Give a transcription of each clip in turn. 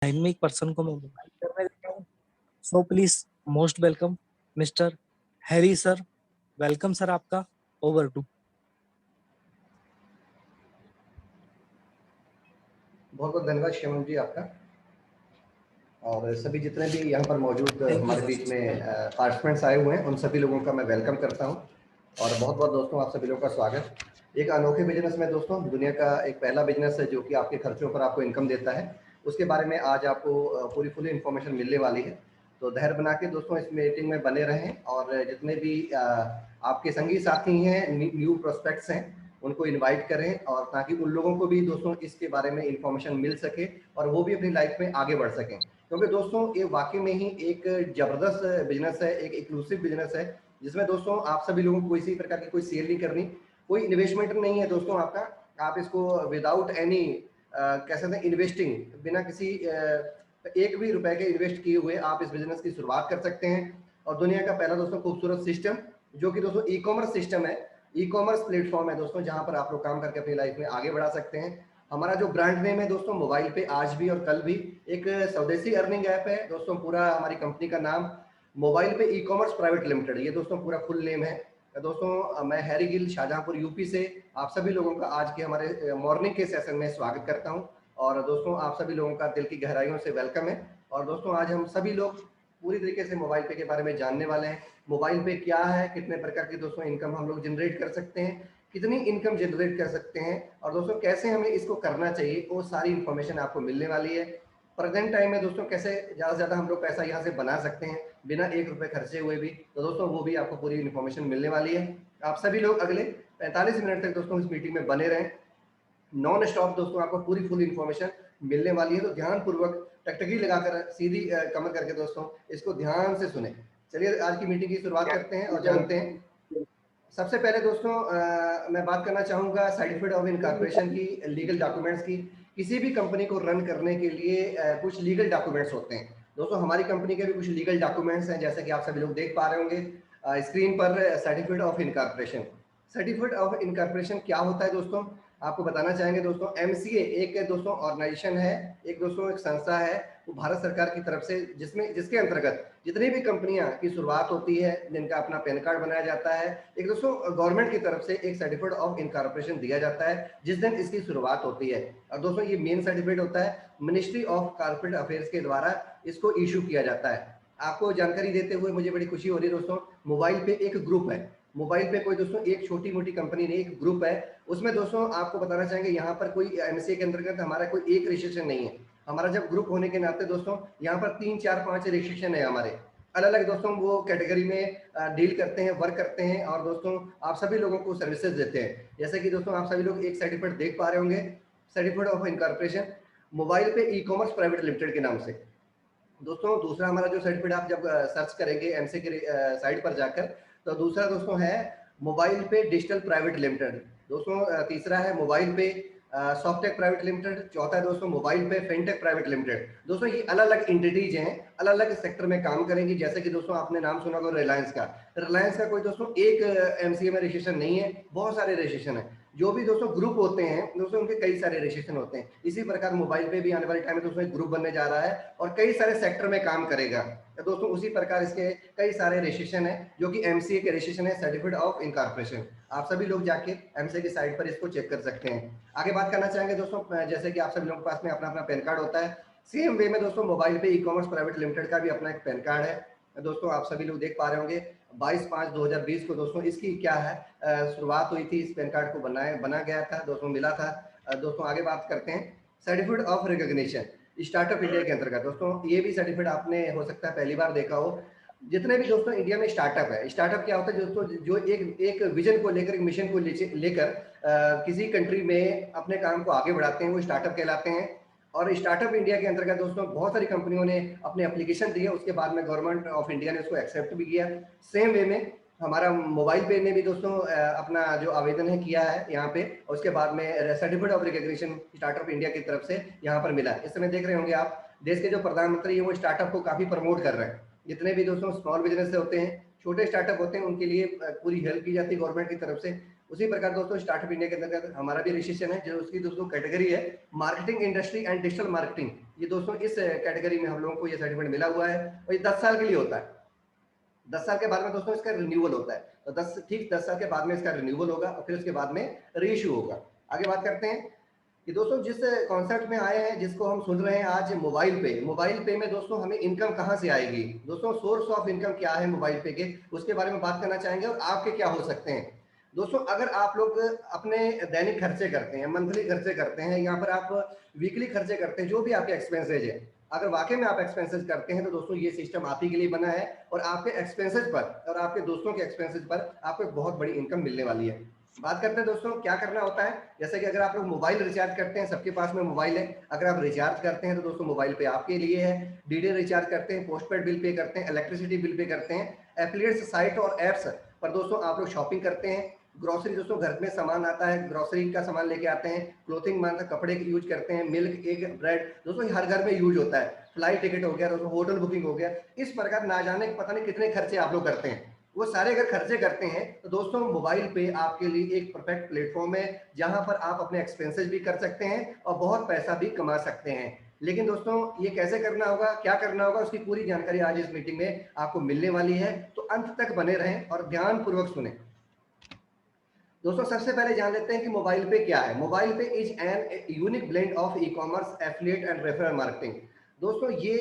Line में एक person को मैं मोबाइल करने देता हूँ। So please most welcome mister Harry sir. Welcome sir आपका। Over to. बहुत बहुत धन्यवाद शिवम जी आपका और सभी जितने भी यहाँ पर मौजूद थैंक यू हमारे सर। बीच में वेलकम। पार्टिसिपेंट्स आए हुए हैं उन सभी लोगों का मैं वेलकम करता हूँ और बहुत बहुत दोस्तों आप सभी लोगों का स्वागत। एक अनोखे बिजनेस में दोस्तों दुनिया का एक पहला बिजनेस है जो कि आपके खर्चों पर आपको इनकम देता है, उसके बारे में आज आपको पूरी फुल इन्फॉर्मेशन मिलने वाली है। तो धैर्य बना के दोस्तों इस मीटिंग में बने रहें और जितने भी आपके संगी साथी हैं, न्यू प्रोस्पेक्ट्स हैं, उनको इनवाइट करें और ताकि उन लोगों को भी दोस्तों इसके बारे में इन्फॉर्मेशन मिल सके और वो भी अपनी लाइफ में आगे बढ़ सकें, क्योंकि दोस्तों ये वाकई में ही एक जबरदस्त बिजनेस है, एक एक्लूसिव बिजनेस है जिसमें दोस्तों आप सभी लोगों को किसी प्रकार की कोई सेल नहीं करनी, कोई इन्वेस्टमेंट नहीं है दोस्तों आपका। आप इसको विदाउट एनी कह सकते हैं इन्वेस्टिंग, बिना किसी एक भी रुपए के इन्वेस्ट किए हुए आप इस बिजनेस की शुरुआत कर सकते हैं। और दुनिया का पहला दोस्तों खूबसूरत सिस्टम जो कि दोस्तों ई कॉमर्स सिस्टम है, ई कॉमर्स प्लेटफॉर्म है दोस्तों, जहां पर आप लोग काम करके अपनी लाइफ में आगे बढ़ा सकते हैं। हमारा जो ब्रांड नेम है दोस्तों मोबाइल पे आज भी और कल भी, एक स्वदेशी अर्निंग ऐप है दोस्तों। पूरा हमारी कंपनी का नाम मोबाइल पे ई कॉमर्स प्राइवेट लिमिटेड, ये दोस्तों पूरा फुल नेम है दोस्तों। मैं हैरी गिल शाहजहांपुर यूपी से आप सभी लोगों का आज के हमारे मॉर्निंग के सेशन में स्वागत करता हूं और दोस्तों आप सभी लोगों का दिल की गहराइयों से वेलकम है। और दोस्तों आज हम सभी लोग पूरी तरीके से मोबाइल पे के बारे में जानने वाले हैं। मोबाइल पे क्या है, कितने प्रकार की दोस्तों इनकम हम लोग जनरेट कर सकते हैं, कितनी इनकम जनरेट कर सकते हैं और दोस्तों कैसे हमें इसको करना चाहिए, वो सारी इन्फॉर्मेशन आपको मिलने वाली है। प्रेजेंट टाइम में दोस्तों कैसे ज़्यादा से ज़्यादा हम लोग पैसा यहाँ से बना सकते हैं बिना एक रुपये खर्चे हुए भी, तो दोस्तों वो भी आपको पूरी इन्फॉर्मेशन मिलने वाली है। आप सभी लोग अगले 45 मिनट तक दोस्तों इस मीटिंग में बने रहें, नॉन स्टॉप दोस्तों आपको पूरी फुल इन्फॉर्मेशन मिलने वाली है। तो ध्यानपूर्वक टकटकी लगाकर सीधी कमर करके दोस्तों इसको ध्यान से सुने। चलिए आज की मीटिंग की शुरुआत करते हैं और जानते हैं। सबसे पहले दोस्तों मैं बात करना चाहूँगा सर्टिफिकेट ऑफ इनकॉर्पोरेशन की, लीगल डॉक्यूमेंट्स की। किसी भी कंपनी को रन करने के लिए कुछ लीगल डॉक्यूमेंट्स होते हैं दोस्तों। हमारी कंपनी के भी कुछ लीगल डॉक्यूमेंट्स हैं, जैसे कि आप सभी लोग देख पा रहे होंगे स्क्रीन पर certificate of incorporation. Certificate of incorporation क्या होता है दोस्तों, आपको बताना चाहेंगे दोस्तों। एमसीए एक दोस्तों ऑर्गेनाइजेशन है, एक दोस्तों एक संस्था है, वो भारत सरकार की तरफ से जिसके अंतर्गत जितनी भी कंपनियां की शुरुआत होती है, जिनका अपना पैन कार्ड बनाया जाता है, एक दोस्तों गवर्नमेंट की तरफ से एक सर्टिफिकेट ऑफ इनकॉर्पोरेशन दिया जाता है जिस दिन इसकी शुरुआत होती है। और दोस्तों ये मेन सर्टिफिकेट होता है, मिनिस्ट्री ऑफ कॉर्पोरेट अफेयर्स के द्वारा इसको इशू किया जाता है। आपको जानकारी देते हुए मुझे बड़ी खुशी हो रही है दोस्तों, मोबाइल पे एक ग्रुप है, मोबाइल पे कोई दोस्तों एक छोटी मोटी कंपनी नहीं, एक ग्रुप है। उसमें दोस्तों आपको बताना चाहेंगे यहाँ पर कोई एमसीए के अंतर्गत हमारा कोई एक रजिस्ट्रेशन नहीं है। हमारा जब ग्रुप होने के नाते दोस्तों यहाँ पर 3 4 5 रजिस्ट्रेशन है हमारे अलग अलग दोस्तों, वो कैटेगरी में डील करते हैं, वर्क करते हैं और दोस्तों आप सभी लोगों को सर्विसेज देते हैं। जैसे कि दोस्तों आप सभी लोग एक सर्टिफिकेट देख पा रहे होंगे, सर्टिफिकेट ऑफ इनकॉर्पोरेशन मोबाइल पे ई कॉमर्स प्राइवेट लिमिटेड के नाम से। दोस्तों दूसरा हमारा जो सर्टिफिकेट आप जब सर्च करेंगे एमसी के साइट पर जाकर, तो दूसरा दोस्तों है मोबाइल पे डिजिटल प्राइवेट लिमिटेड। दोस्तों तीसरा है मोबाइल पे सॉफ्टेक प्राइवेट लिमिटेड। चौथा है दोस्तों मोबाइल पे फिनटेक प्राइवेट लिमिटेड। दोस्तों ये अलग अलग एंटिटीज हैं, अलग अलग सेक्टर में काम करेंगी। जैसे कि दोस्तों आपने नाम सुना होगा रिलायंस का, रिलायंस का कोई दोस्तों एक एमसीए में रजिस्ट्रेशन नहीं है, बहुत सारे रजिस्ट्रेशन है। जो भी दोस्तों ग्रुप होते हैं दोस्तों उनके कई सारे रजिस्ट्रेशन होते हैं। इसी प्रकार मोबाइल पे भी आने वाले टाइम में दोस्तों एक ग्रुप बनने जा रहा है और कई सारे सेक्टर में काम करेगा। तो दोस्तों उसी प्रकार इसके कई सारे रजिस्ट्रेशन है जो कि एमसीए के रजिस्ट्रेशन है, सर्टिफिकेट ऑफ इनकॉर्पोरेशन। आप सभी लोग जाके एमसीए की साइट पर इसको चेक कर सकते हैं। आगे बात करना चाहेंगे दोस्तों, जैसे कि आप सभी लोगों के पास में अपना अपना पैन कार्ड होता है, सेम वे में दोस्तों मोबाइल पे ई कॉमर्स प्राइवेट लिमिटेड का भी अपना एक पैन कार्ड है। दोस्तों आप सभी लोग देख पा रहे होंगे 22/5/2020 को दोस्तों इसकी क्या है शुरुआत हुई थी, इस पैन कार्ड को बना गया था दोस्तों, मिला था। दोस्तों आगे बात करते हैं certificate of recognition startup India के अंतर्गत। दोस्तों ये भी सर्टिफिकेट आपने हो सकता है पहली बार देखा हो। जितने भी दोस्तों इंडिया में स्टार्टअप है, स्टार्टअप क्या होता है दोस्तों, जो एक विजन को लेकर, एक मिशन को लेकर किसी कंट्री में अपने काम को आगे बढ़ाते हैं, वो स्टार्टअप कहलाते हैं। और स्टार्टअप इंडिया के अंतर्गत दोस्तों बहुत सारी कंपनियों ने अपने एप्लीकेशन दिए, उसके बाद में गवर्नमेंट ऑफ इंडिया ने उसको एक्सेप्ट भी किया। सेम वे में हमारा मोबाइल पे ने भी दोस्तों अपना जो आवेदन है किया है यहाँ पे, और उसके बाद में certificate of recognition startup India की तरफ से यहाँ पर मिला। इस समय देख रहे होंगे आप, देश के जो प्रधानमंत्री है वो स्टार्टअप को काफी प्रमोट कर रहे हैं। जितने भी दोस्तों स्मॉल बिजनेस होते हैं, छोटे स्टार्टअप होते हैं, उनके लिए पूरी हेल्प की जाती है गवर्नमेंट की तरफ से। उसी प्रकार दोस्तों स्टार्टअप इंडिया के अंतर्गत हमारा भी रजिस्ट्रेशन है, जो उसकी दोस्तों कैटेगरी है marketing industry and digital marketing. ये दोस्तों इस कैटेगरी में हम लोगों को ये सर्टिफिकेट मिला हुआ है और ये 10 साल के लिए होता है। 10 साल के बाद में दोस्तों इसका रिन्यूअल होता है, तो 10 साल के बाद में इसका रिन्यूअल होगा और फिर उसके बाद में रीइश्यू होगा। आगे बात करते हैं कि दोस्तों जिस कॉन्सेप्ट में आए हैं, जिसको हम सुन रहे हैं आज, मोबाइल पे में दोस्तों हमें इनकम कहाँ से आएगी, दोस्तों सोर्स ऑफ इनकम क्या है मोबाइल पे के, उसके बारे में बात करना चाहेंगे और आपके क्या हो सकते हैं। दोस्तों अगर आप लोग अपने दैनिक खर्चे करते हैं, मंथली खर्चे करते हैं, यहाँ पर आप वीकली खर्चे करते हैं, जो भी आपके एक्सपेंसेज है, अगर वाकई में आप एक्सपेंसेस करते हैं तो दोस्तों ये सिस्टम आप ही के लिए बना है और आपके एक्सपेंसेस पर और आपके दोस्तों के एक्सपेंसेस पर आपको एक बहुत बड़ी इनकम मिलने वाली है। बात करते हैं दोस्तों क्या करना होता है। जैसे कि अगर आप लोग मोबाइल रिचार्ज करते हैं, सबके पास में मोबाइल है, अगर आप रिचार्ज करते हैं तो दोस्तों मोबाइल पे आपके लिए है। डीडी रिचार्ज करते हैं, पोस्टपेड बिल पे करते हैं, इलेक्ट्रिसिटी बिल पे करते हैं, एफिलिएट्स साइट और एप्स पर दोस्तों आप लोग शॉपिंग करते हैं। ग्रोसरी दोस्तों घर में सामान आता है, ग्रोसरी का सामान लेके आते हैं, क्लोथिंग मान कपड़े यूज करते हैं, मिल्क, एग, ब्रेड दोस्तों हर घर में यूज होता है। फ्लाइट टिकट हो गया दोस्तों, होटल बुकिंग हो गया, इस प्रकार ना जाने पता नहीं कितने खर्चे आप लोग करते हैं। वो सारे अगर खर्चे करते हैं तो दोस्तों मोबाइल पे आपके लिए एक परफेक्ट प्लेटफॉर्म है जहां पर आप अपने एक्सपेंसेस भी कर सकते हैं और बहुत पैसा भी कमा सकते हैं। लेकिन दोस्तों ये कैसे करना होगा, क्या करना होगा, उसकी पूरी जानकारी आज इस मीटिंग में आपको मिलने वाली है, तो अंत तक बने रहें और ध्यान पूर्वक सुने। दोस्तों सबसे पहले जान लेते हैं कि मोबाइल पे क्या है। मोबाइल पे is an unique blend of e commerce, affiliate and referral marketing. दोस्तों ये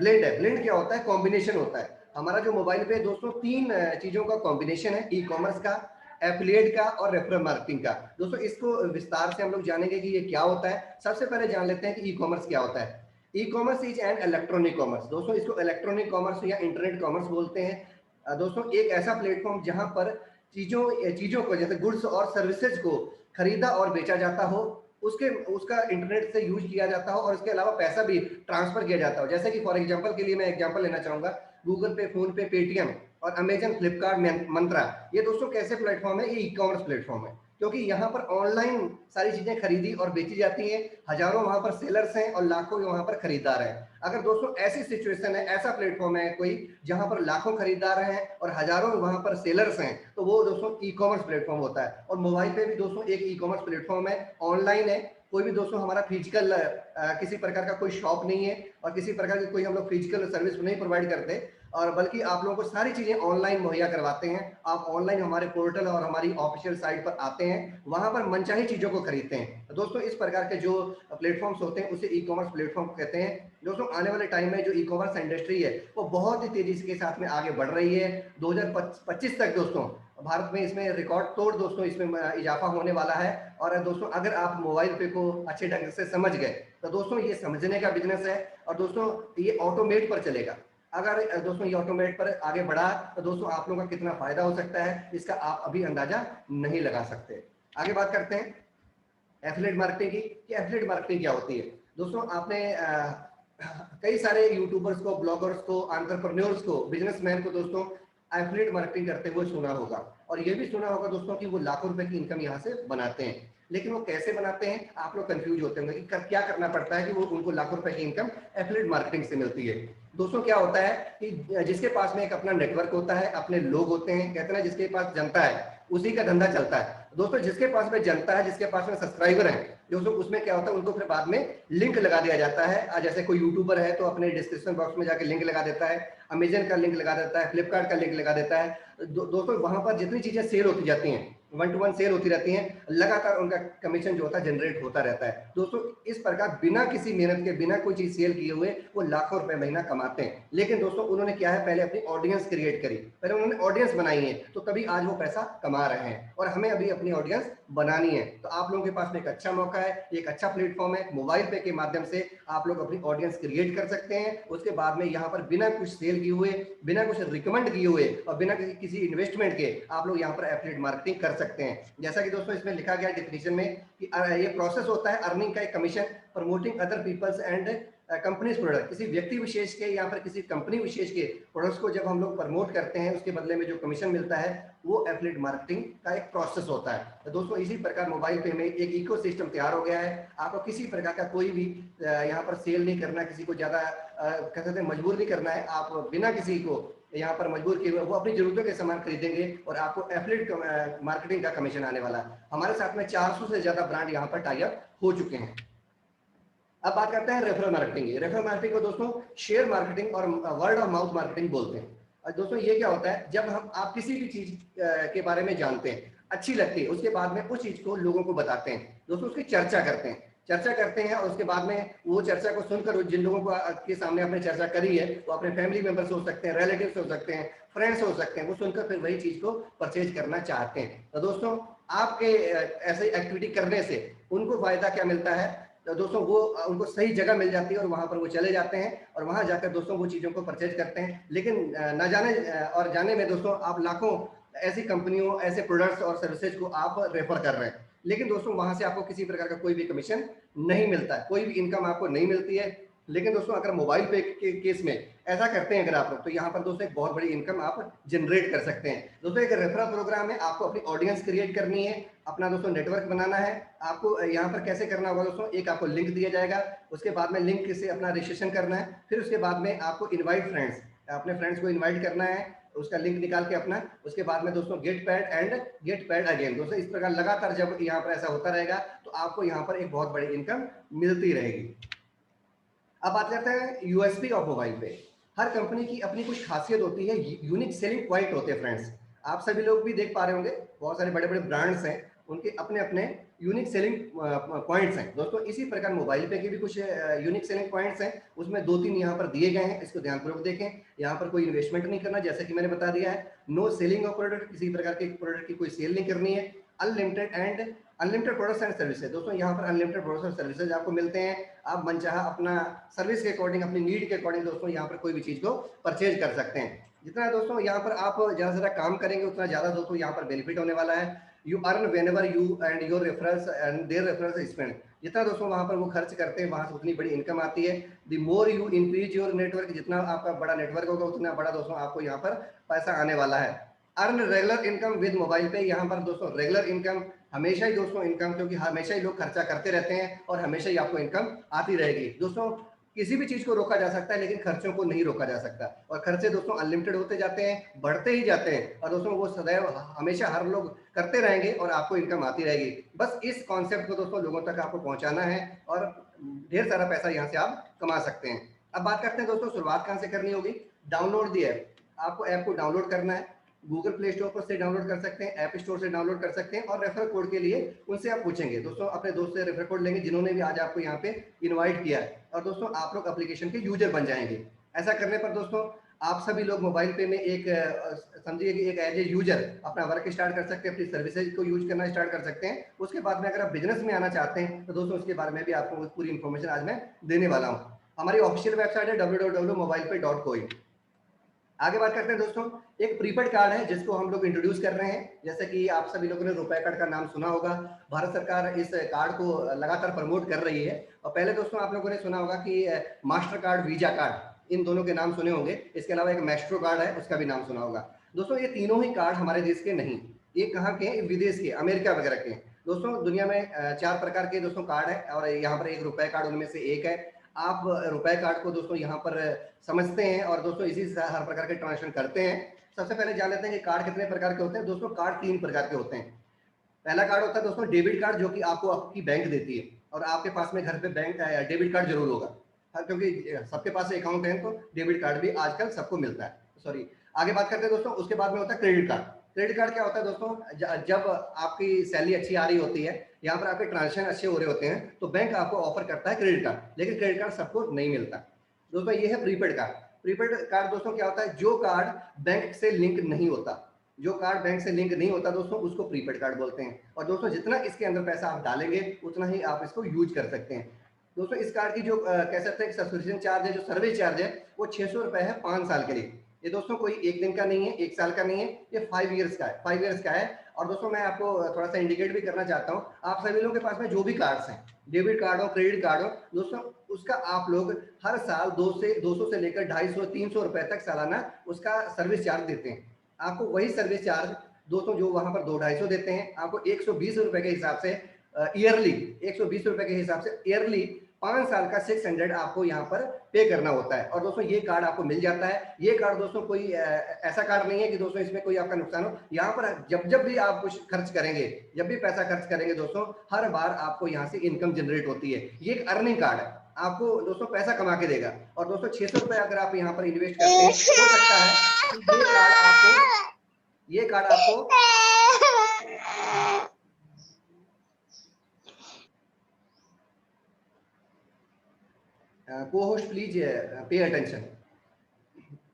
ब्लेंड है। ब्लेंड क्या होता है? कॉम्बिनेशन होता है। हमारा जो मोबाइल पे दोस्तों तीन चीजों का कॉम्बिनेशन है, ई कॉमर्स का, एफिलिएट का और रेफरल मार्केटिंग का। दोस्तों इसको विस्तार से हम लोग जानेंगे कि ये क्या होता है। सबसे पहले जान लेते हैं कि ई कॉमर्स क्या होता है। E commerce is an electronic commerce. दोस्तों इसको इलेक्ट्रॉनिक कॉमर्स या इंटरनेट कॉमर्स बोलते हैं। दोस्तों एक ऐसा प्लेटफॉर्म जहां पर चीजों को, जैसे गुड्स और सर्विसेज को खरीदा और बेचा जाता हो, उसका इंटरनेट से यूज किया जाता हो और इसके अलावा पैसा भी ट्रांसफर किया जाता हो। जैसे कि फॉर एग्जांपल के लिए मैं एग्जांपल लेना चाहूंगा, गूगल पे, फोन पे, पेटीएम और अमेजन, फ्लिपकार्ट, मंत्रा, ये दोस्तों कैसे प्लेटफॉर्म है? ये ई कॉमर्स प्लेटफॉर्म है, क्योंकि यहाँ पर ऑनलाइन सारी चीजें खरीदी और बेची जाती हैं। हजारों वहां पर सेलर्स हैं और लाखों वहां पर खरीदार हैं। अगर दोस्तों ऐसी सिचुएशन है, ऐसा प्लेटफॉर्म है कोई जहां पर लाखों खरीदार हैं और हजारों वहां पर सेलर्स हैं, तो वो दोस्तों ई कॉमर्स प्लेटफॉर्म होता है। और मोबाइल पे भी दोस्तों एक ई कॉमर्स प्लेटफॉर्म है, ऑनलाइन है। कोई भी दोस्तों हमारा फिजिकल किसी प्रकार का कोई शॉप नहीं है और किसी प्रकार की कोई हम लोग फिजिकल सर्विस नहीं प्रोवाइड करते, और बल्कि आप लोगों को सारी चीजें ऑनलाइन मुहैया करवाते हैं। आप ऑनलाइन हमारे पोर्टल और हमारी ऑफिशियल साइट पर आते हैं, वहां पर मनचाही चीजों को खरीदते हैं। तो दोस्तों इस प्रकार के जो प्लेटफॉर्म्स होते हैं उसे ई कॉमर्स प्लेटफॉर्म कहते हैं। दोस्तों आने वाले टाइम में जो ई कॉमर्स इंडस्ट्री है वो बहुत ही तेजी के साथ में आगे बढ़ रही है। 2025 तक दोस्तों भारत में इसमें रिकॉर्ड तोड़ दोस्तों इसमें इजाफा होने वाला है। और दोस्तों अगर आप मोबाइल पे को अच्छे ढंग से समझ गए तो दोस्तों ये समझने का बिजनेस है और दोस्तों ये ऑटोमेट पर चलेगा। अगर दोस्तों ये ऑटोमेट पर आगे बढ़ा तो दोस्तों आप लोगों का कितना फायदा हो सकता है इसका आप अभी अंदाजा नहीं लगा सकते। आगे बात करते हैं एफिलिएट मार्केटिंग की कि एफिलिएट मार्केटिंग क्या होती है। दोस्तों आपने कई सारे यूट्यूबर्स को, ब्लॉगर्स को, एंटरप्रेन्योर्स को, बिजनेसमैन को दोस्तों एफिलिएट मार्केटिंग करते हुए सुना होगा और ये भी सुना होगा दोस्तों कि वो लाखों रुपए की इनकम यहाँ से बनाते हैं। लेकिन वो कैसे बनाते हैं आप लोग कंफ्यूज होते होंगे कि क्या करना पड़ता है कि वो उनको लाखों रुपए की इनकम एफिलिएट मार्केटिंग से मिलती है। दोस्तों क्या होता है कि जिसके पास में एक अपना नेटवर्क होता है, अपने लोग होते हैं, कहते हैं जिसके पास जनता है उसी का धंधा चलता है। दोस्तों जिसके पास में जनता है, जिसके पास में सब्सक्राइबर है, दोस्तों उसमें क्या होता है उनको फिर बाद में लिंक लगा दिया जाता है। जैसे कोई यूट्यूबर है तो अपने डिस्क्रिप्शन बॉक्स में जाके लिंक लगा देता है, अमेजन का लिंक लगा देता है, फ्लिपकार्ट का लिंक लगा देता है। दोस्तों वहां पर जितनी चीजें सेल होती जाती हैं, 1 to 1 सेल होती रहती हैं, लगातार उनका कमीशन जो होता है जनरेट होता रहता है। दोस्तों इस प्रकार बिना किसी मेहनत के, बिना कोई चीज सेल किए हुए वो लाखों रुपए महीना कमाते हैं। लेकिन दोस्तों उन्होंने क्या है, पहले अपनी ऑडियंस क्रिएट करी, पहले उन्होंने ऑडियंस बनाई है, तो तभी आज वो पैसा कमा रहे हैं। और हमें अभी अपनी ऑडियंस बनानी है, तो आप लोगों के पास में एक अच्छा मौका है, एक अच्छा प्लेटफॉर्म है। मोबाइल पे के माध्यम से आप लोग अपनी ऑडियंस क्रिएट कर सकते हैं। उसके बाद में यहाँ पर बिना कुछ सेल किए हुए, बिना कुछ रिकमेंड किए हुए और बिना किसी इन्वेस्टमेंट के आप लोग यहाँ पर एफिलिएट मार्केटिंग कर सकते हैं। जैसा कि दोस्तों इसमें लिखा गया डिफिनीशन में कि ये प्रोसेस होता है अर्निंग का एक commission, promoting other peoples and companies product. किसी व्यक्ति विशेष के या फिर किसी कंपनी विशेष के प्रोडक्ट्स को जब हम लोग प्रमोट करते हैं, उसके बदले में जो कमीशन मिलता है वो एफिलिएट मार्केटिंग का एक प्रोसेस होता है। तो दोस्तों इसी प्रकार मोबाइल पे में एक इकोसिस्टम तैयार हो गया है। आपको किसी प्रकार का कोई भी यहाँ पर सेल नहीं करना, किसी को ज्यादा कह सकते हैं मजबूर नहीं करना है। आप बिना किसी को यहाँ पर मजबूर किए हुए वो अपनी जरूरतों के सामान खरीदेंगे और आपको एफिलिएट मार्केटिंग का कमीशन आने वाला है। हमारे साथ में 400 से ज्यादा ब्रांड यहाँ पर टाई अप हो चुके हैं। अब बात करते हैं रेफरल मार्केटिंग। रेफरल मार्केटिंग को दोस्तों शेयर मार्केटिंग और वर्ड ऑफ माउथ मार्केटिंग बोलते हैं। और दोस्तों ये क्या होता है, जब हम आप किसी भी चीज के बारे में जानते हैं, अच्छी लगती है, उसके बाद में उस चीज को लोगों को बताते हैं दोस्तों, उसकी चर्चा करते हैं, चर्चा करते हैं, और उसके बाद में वो चर्चा को सुनकर जिन लोगों को के सामने आपने चर्चा करी है, वो अपने फैमिली मेंबर्स हो सकते हैं, रिलेटिव्स हो सकते हैं, फ्रेंड्स हो सकते हैं, वो सुनकर फिर वही चीज को परचेज करना चाहते हैं। तो दोस्तों आपके ऐसे एक्टिविटी करने से उनको फायदा क्या मिलता है, तो दोस्तों वो उनको सही जगह मिल जाती है और वहां पर वो चले जाते हैं और वहां जाकर दोस्तों वो चीजों को परचेज करते हैं। लेकिन न जाने और जाने में दोस्तों आप लाखों ऐसी कंपनियों, ऐसे प्रोडक्ट्स और सर्विसेज को आप रेफर कर रहे हैं, लेकिन दोस्तों वहां से आपको किसी प्रकार का कोई भी कमीशन नहीं मिलता है, कोई भी इनकम आपको नहीं मिलती है। लेकिन दोस्तों अगर मोबाइल पे के केस में ऐसा करते हैं अगर आप लोग, तो यहाँ पर दोस्तों एक बहुत बड़ी इनकम आप जनरेट कर सकते हैं। दोस्तों एक रेफरल प्रोग्राम है, आपको अपनी ऑडियंस क्रिएट करनी है, अपना दोस्तों नेटवर्क बनाना है। आपको यहाँ पर कैसे करना होगा दोस्तों, एक आपको लिंक दिया जाएगा, उसके बाद में लिंक से अपना रजिस्ट्रेशन करना है, फिर उसके बाद में आपको इनवाइट फ्रेंड्स, अपने फ्रेंड्स को इनवाइट करना है, उसका लिंक निकाल के अपना, उसके बाद में दोस्तों get paid and get paid again. दोस्तों इस प्रकार लगातार जब यहाँ पर ऐसा होता रहेगा तो आपको यहाँ पर एक बहुत बड़ी इनकम मिलती रहेगी। अब बात करते हैं यूएसपी ऑफ मोबाइल पे। हर कंपनी की अपनी कुछ खासियत होती है, यूनिक सेलिंग पॉइंट होते हैं फ्रेंड्स। आप सभी लोग भी देख पा रहे होंगे, बहुत सारे बड़े बड़े ब्रांड्स हैं, उनके अपने अपने यूनिक सेलिंग पॉइंट्स हैं। दोस्तों इसी प्रकार मोबाइल पे के भी कुछ यूनिक सेलिंग पॉइंट्स हैं, उसमें 2-3 यहाँ पर दिए गए हैं, इसको ध्यानपूर्वक देखें। यहाँ पर कोई इन्वेस्टमेंट नहीं करना, जैसे कि मैंने बता दिया है। नो सेलिंग ऑफ प्रोडक्ट, किसी प्रकार के प्रोडक्ट की कोई सेल नहीं करनी है। अनलिमिटेड प्रोडक्ट्स एंड सर्विसेज, दोस्तों यहाँ पर अनलिमिटेड प्रोडक्ट्स और सर्विसेज आपको मिलते हैं। आप मनचाहा अपना सर्विस के अकॉर्डिंग, अपनी नीड के अकॉर्डिंग दोस्तों यहाँ पर कोई भी चीज को परचेज कर सकते हैं। जितना दोस्तों यहाँ पर आप ज्यादा से ज्यादा काम करेंगे उतना ज्यादा दोस्तों यहाँ पर बेनिफिट होने वाला है। You earn whenever you and your referrals and their referrals spend, जितना दोस्तों वहां पर वो खर्च करते हैं वहां से उतनी बड़ी इनकम आती है। The more you increase your network, जितना आपका बड़ा नेटवर्क होगा उतना बड़ा दोस्तों आपको यहाँ पर पैसा आने वाला है। Earn regular income with mobile पे, यहाँ पर दोस्तों रेगुलर इनकम, हमेशा ही दोस्तों इनकम, क्योंकि हमेशा ही लोग खर्चा करते रहते हैं और हमेशा ही आपको इनकम आती रहेगी। दोस्तों किसी भी चीज को रोका जा सकता है लेकिन खर्चों को नहीं रोका जा सकता, और खर्चे दोस्तों अनलिमिटेड होते जाते हैं, बढ़ते ही जाते हैं, और दोस्तों वो सदैव हमेशा हर लोग करते रहेंगे और आपको इनकम आती रहेगी। बस इस कॉन्सेप्ट को दोस्तों लोगों तक आपको पहुंचाना है और ढेर सारा पैसा यहाँ से आप कमा सकते हैं। अब बात करते हैं दोस्तों शुरुआत कहाँ से करनी होगी। डाउनलोड दी ऐप, आपको ऐप को डाउनलोड करना है, गूगल प्ले स्टोर पर से डाउनलोड कर सकते हैं, ऐप स्टोर से डाउनलोड कर सकते हैं, और रेफरल कोड के लिए उनसे आप पूछेंगे दोस्तों, अपने दोस्त से रेफरल कोड लेंगे जिन्होंने भी आज आपको यहाँ पे इनवाइट किया है, और दोस्तों आप लोग एप्लीकेशन के यूजर बन जाएंगे। ऐसा करने पर दोस्तों आप सभी लोग मोबाइल पे में एक समझिए कि एक एज ए यूजर अपना वर्क स्टार्ट कर सकते हैं, अपनी सर्विसेज को यूज करना स्टार्ट कर सकते हैं। उसके बाद में अगर आप बिजनेस में आना चाहते हैं तो दोस्तों उसके बारे में भी आपको पूरी इन्फॉर्मेशन आज मैं देने वाला हूँ। हमारी ऑफिशियल वेबसाइट है www.mobilepay.co। आगे बात करते हैं दोस्तों, एक प्रीपेड कार्ड है जिसको हम लोग इंट्रोड्यूस कर रहे हैं। जैसे कि आप सभी लोगों ने रुपए कार्ड का नाम सुना होगा, भारत सरकार इस कार्ड को लगातार प्रमोट कर रही है। और पहले दोस्तों आप लोगों ने सुना होगा कि मास्टर कार्ड, वीजा कार्ड, इन दोनों के नाम सुने होंगे। इसके अलावा एक मैस्ट्रो कार्ड है, उसका भी नाम सुना होगा। दोस्तों ये तीनों ही कार्ड हमारे देश के नहीं, ये कहाँ के, विदेश के, अमेरिका वगैरह के। दोस्तों दुनिया में 4 प्रकार के दोस्तों कार्ड है और यहाँ पर एक रुपए कार्ड उनमें से एक है। आप रुपए कार्ड को दोस्तों यहाँ पर समझते हैं और दोस्तों इसी से हर प्रकार के ट्रांजेक्शन करते हैं। सबसे पहले जान लेते हैं कि कार्ड कितने प्रकार के होते हैं। दोस्तों कार्ड 3 प्रकार के होते हैं। पहला कार्ड होता है दोस्तों डेबिट कार्ड, जो कि आपको आपकी बैंक देती है, और आपके पास में घर पे बैंक डेबिट कार्ड जरूर होगा, क्योंकि सबके पास अकाउंट है तो डेबिट कार्ड भी आजकल सबको मिलता है। सॉरी, आगे बात करते हैं दोस्तों। उसके बाद में होता है क्रेडिट कार्ड। क्रेडिट कार्ड क्या होता है दोस्तों, जब आपकी सैलरी अच्छी आ रही होती है, यहाँ पर आपके ट्रांजेक्शन अच्छे हो रहे होते हैं, तो बैंक आपको ऑफर करता है क्रेडिट कार्ड, लेकिन क्रेडिट कार्ड सबको नहीं मिलता। दोस्तों ये है प्रीपेड कार्ड। प्रीपेड कार्ड दोस्तों क्या होता है, जो कार्ड बैंक से लिंक नहीं होता, जो कार्ड बैंक से लिंक नहीं होता दोस्तों उसको प्रीपेड कार्ड बोलते हैं। और दोस्तों जितना इसके अंदर पैसा आप डालेंगे उतना ही आप इसको यूज कर सकते हैं। दोस्तों इस कार्ड की जो कह सकते हैं सब्सक्रिप्शन चार्ज है, जो सर्विस चार्ज है, वो 600 रुपए है 5 साल के लिए। ये दोस्तों कोई एक दिन का नहीं है, एक साल का नहीं है, ये 5 ईयर्स का है, 5 ईयर्स का है। और दोस्तों मैं आपको थोड़ा सा इंडिकेट भी करना चाहता हूँ, आप सभी लोगों के पास में जो भी कार्ड्स हैं, डेबिट कार्ड हो, क्रेडिट कार्ड हो, दोस्तों उसका आप लोग हर साल 200 से लेकर 250-300 रुपए तक सालाना उसका सर्विस चार्ज देते हैं। आपको वही सर्विस चार्ज दोस्तों जो वहां पर 200-250 देते हैं, आपको 120 रुपए के हिसाब से ईयरली, 120 रुपए के हिसाब से ईयरली 5 साल का 600 आपको यहाँ पर पे करना होता है। और दोस्तों ये कार्ड आपको मिल जाता है। ये कार्ड दोस्तों कोई ऐसा कार्ड नहीं है कि दोस्तों इसमें कोई आपका नुकसान हो। यहाँ पर जब भी आप कुछ खर्च करेंगे, जब भी पैसा खर्च करेंगे दोस्तों, हर बार आपको यहाँ से इनकम जनरेट होती है। ये एक अर्निंग कार्ड है। आपको दोस्तों पैसा कमा के देगा। और दोस्तों 600 रुपए अगर आप यहाँ पर इन्वेस्ट करते हैं, हो सकता है कि ये कार्ड आपको को होस्ट प्लीज पे अटेंशन।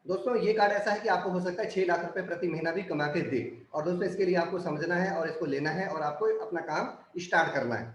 दोस्तों ये कार्ड ऐसा है कि आपको हो सकता है 6 लाख रुपए प्रति महीना भी कमा के दे। और दोस्तों इसके लिए आपको समझना है और इसको लेना है और आपको अपना काम स्टार्ट करना है।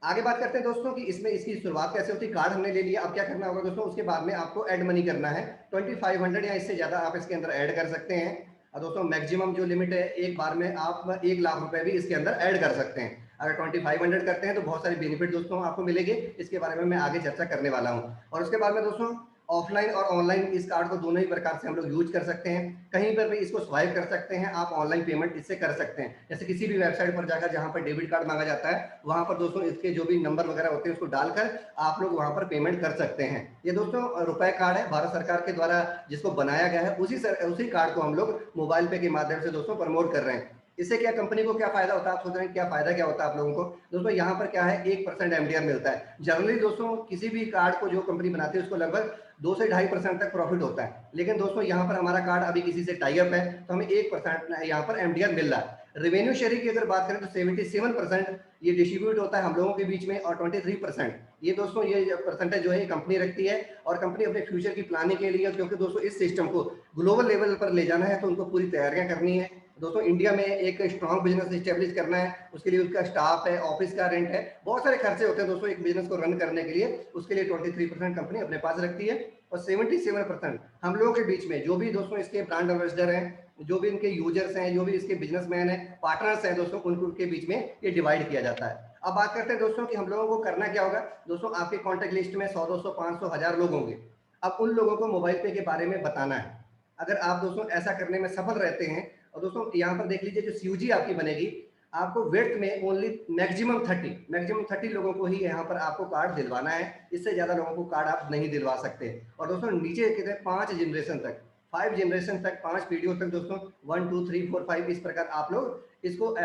आगे बात करते हैं दोस्तों कि इसमें इसकी शुरुआत कैसे होती है। कार्ड हमने ले लिया, अब क्या करना होगा दोस्तों, उसके बाद में आपको ऐड मनी करना है। 2500 या इससे ज्यादा आप इसके अंदर ऐड कर सकते हैं। और दोस्तों मैक्सिमम जो लिमिट है, एक बार में आप 1 लाख रुपए भी इसके अंदर ऐड कर सकते हैं। अगर 2500 करते हैं तो बहुत सारे बेनिफिट दोस्तों आपको मिलेंगे, इसके बारे में मैं आगे चर्चा करने वाला हूँ। और उसके बाद में दोस्तों ऑफलाइन और ऑनलाइन इस कार्ड को दोनों ही प्रकार से हम लोग यूज कर सकते हैं। कहीं पर भी इसको स्वाइप कर सकते हैं, आप ऑनलाइन पेमेंट इससे कर सकते हैं। जैसे किसी भी वेबसाइट पर जाकर जहां पर डेबिट कार्ड मांगा जाता है, वहां पर दोस्तों इसके जो भी नंबर वगैरह होते हैं उसको डालकर आप लोग वहां पर पेमेंट कर सकते हैं। ये दोस्तों रुपए कार्ड है, भारत सरकार के द्वारा जिसको बनाया गया है, उसी कार्ड को हम लोग मोबाइल पे के माध्यम से दोस्तों प्रमोट कर रहे हैं। इससे क्या कंपनी को क्या फायदा होता है, आप सोच रहे हैं क्या फायदा क्या होता है आप लोगों को। दोस्तों यहाँ पर क्या है, 1% एमडीआर मिलता है। जनरली दोस्तों किसी भी कार्ड को जो कंपनी बनाती है उसको लगभग 2 से 2.5% तक प्रॉफिट होता है। लेकिन दोस्तों यहाँ पर हमारा कार्ड अभी किसी से टाई अप है तो हमें 1% यहाँ पर एमडीआर मिल रहा है। रेवेन्यू शेयरिंग की अगर बात करें तो 77% ये डिस्ट्रीब्यूट होता है हम लोगों के बीच में, और 23% ये दोस्तों ये परसेंटेज जो है कंपनी रखती है। और कंपनी अपने फ्यूचर की प्लानिंग के लिए, क्योंकि दोस्तों इस सिस्टम को ग्लोबल लेवल पर ले जाना है तो उनको पूरी तैयारियां करनी है। दोस्तों इंडिया में एक स्ट्रॉन्ग बिजनेस इस्टेब्लिश करना है, उसके लिए उसका स्टाफ है, ऑफिस का रेंट है, बहुत सारे खर्चे होते हैं दोस्तों एक बिजनेस को रन करने के लिए। उसके लिए 23% कंपनी अपने पास रखती है। और 77% हम लोगों के बीच में जो भी दोस्तों इसके ब्रांड एम्बेसडर हैं, जो भी इनके यूजर्स हैं, जो भी इसके बिजनेसमैन हैं, पार्टनर्स हैं दोस्तों, उनके बीच में ये डिवाइड किया जाता है। अब बात करते हैं दोस्तों कि हम लोगों को करना क्या होगा। दोस्तों आपके कॉन्टेक्ट लिस्ट में 100, 200, 500, 1000 लोग होंगे। अब उन लोगों को मोबाइल पे के बारे में बताना है। अगर आप दोस्तों ऐसा करने में सफल रहते हैं, और दोस्तों यहाँ पर देख लीजिए जो सीयूजी आपकी बनेगी, आपको वेट में ओनली मैक्सिमम 30 लोगों को ही यहाँ पर आपको कार्ड दिलवाना है। इससे ज्यादा लोगों को कार्ड आप नहीं दिलवा सकते। और दोस्तों नीचे कहते हैं 5 जनरेशन तक, 5 जनरेशन तक, 5 पीढ़ियों तक दोस्तों 1 2 3 4 5 इस प्रकार आप लोग इसको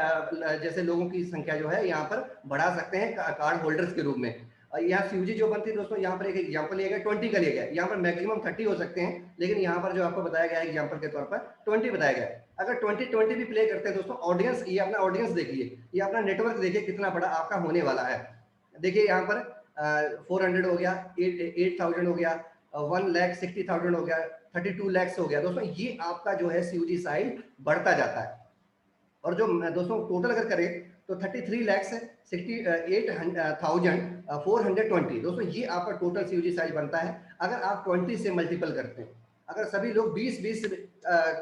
जैसे लोगों की संख्या जो है यहाँ पर बढ़ा सकते हैं कार्ड होल्डर्स के रूप में। यहाँ सीयूजी जो बनती है दोस्तों, यहाँ पर एक एग्जांपल लिया गया 20 का लिया गया। यहाँ पर मैक्सिमम 30 हो सकते हैं, लेकिन यहाँ पर जो आपको बताया गया है एग्जांपल के तौर पर 20 बताया गया है। अगर 20 भी प्ले करते हैं दोस्तों, ऑडियंस, ये अपना ऑडियंस देखिए, ये अपना नेटवर्क देखिए कितना बड़ा आपका होने वाला है। देखिए यहाँ पर 400 हो गया, 8,000 हो गया, 1,60,000 हो गया, 32 lakhs हो गया। दोस्तों ये आपका जो है सीयूजी साइड बढ़ता जाता है। और जो दोस्तों टोटल अगर करें तो 33,68,420 दोस्तों ये आपका टोटल सीयूजी साइज बनता है। अगर आप 20 से मल्टीपल करते हैं, अगर सभी लोग 20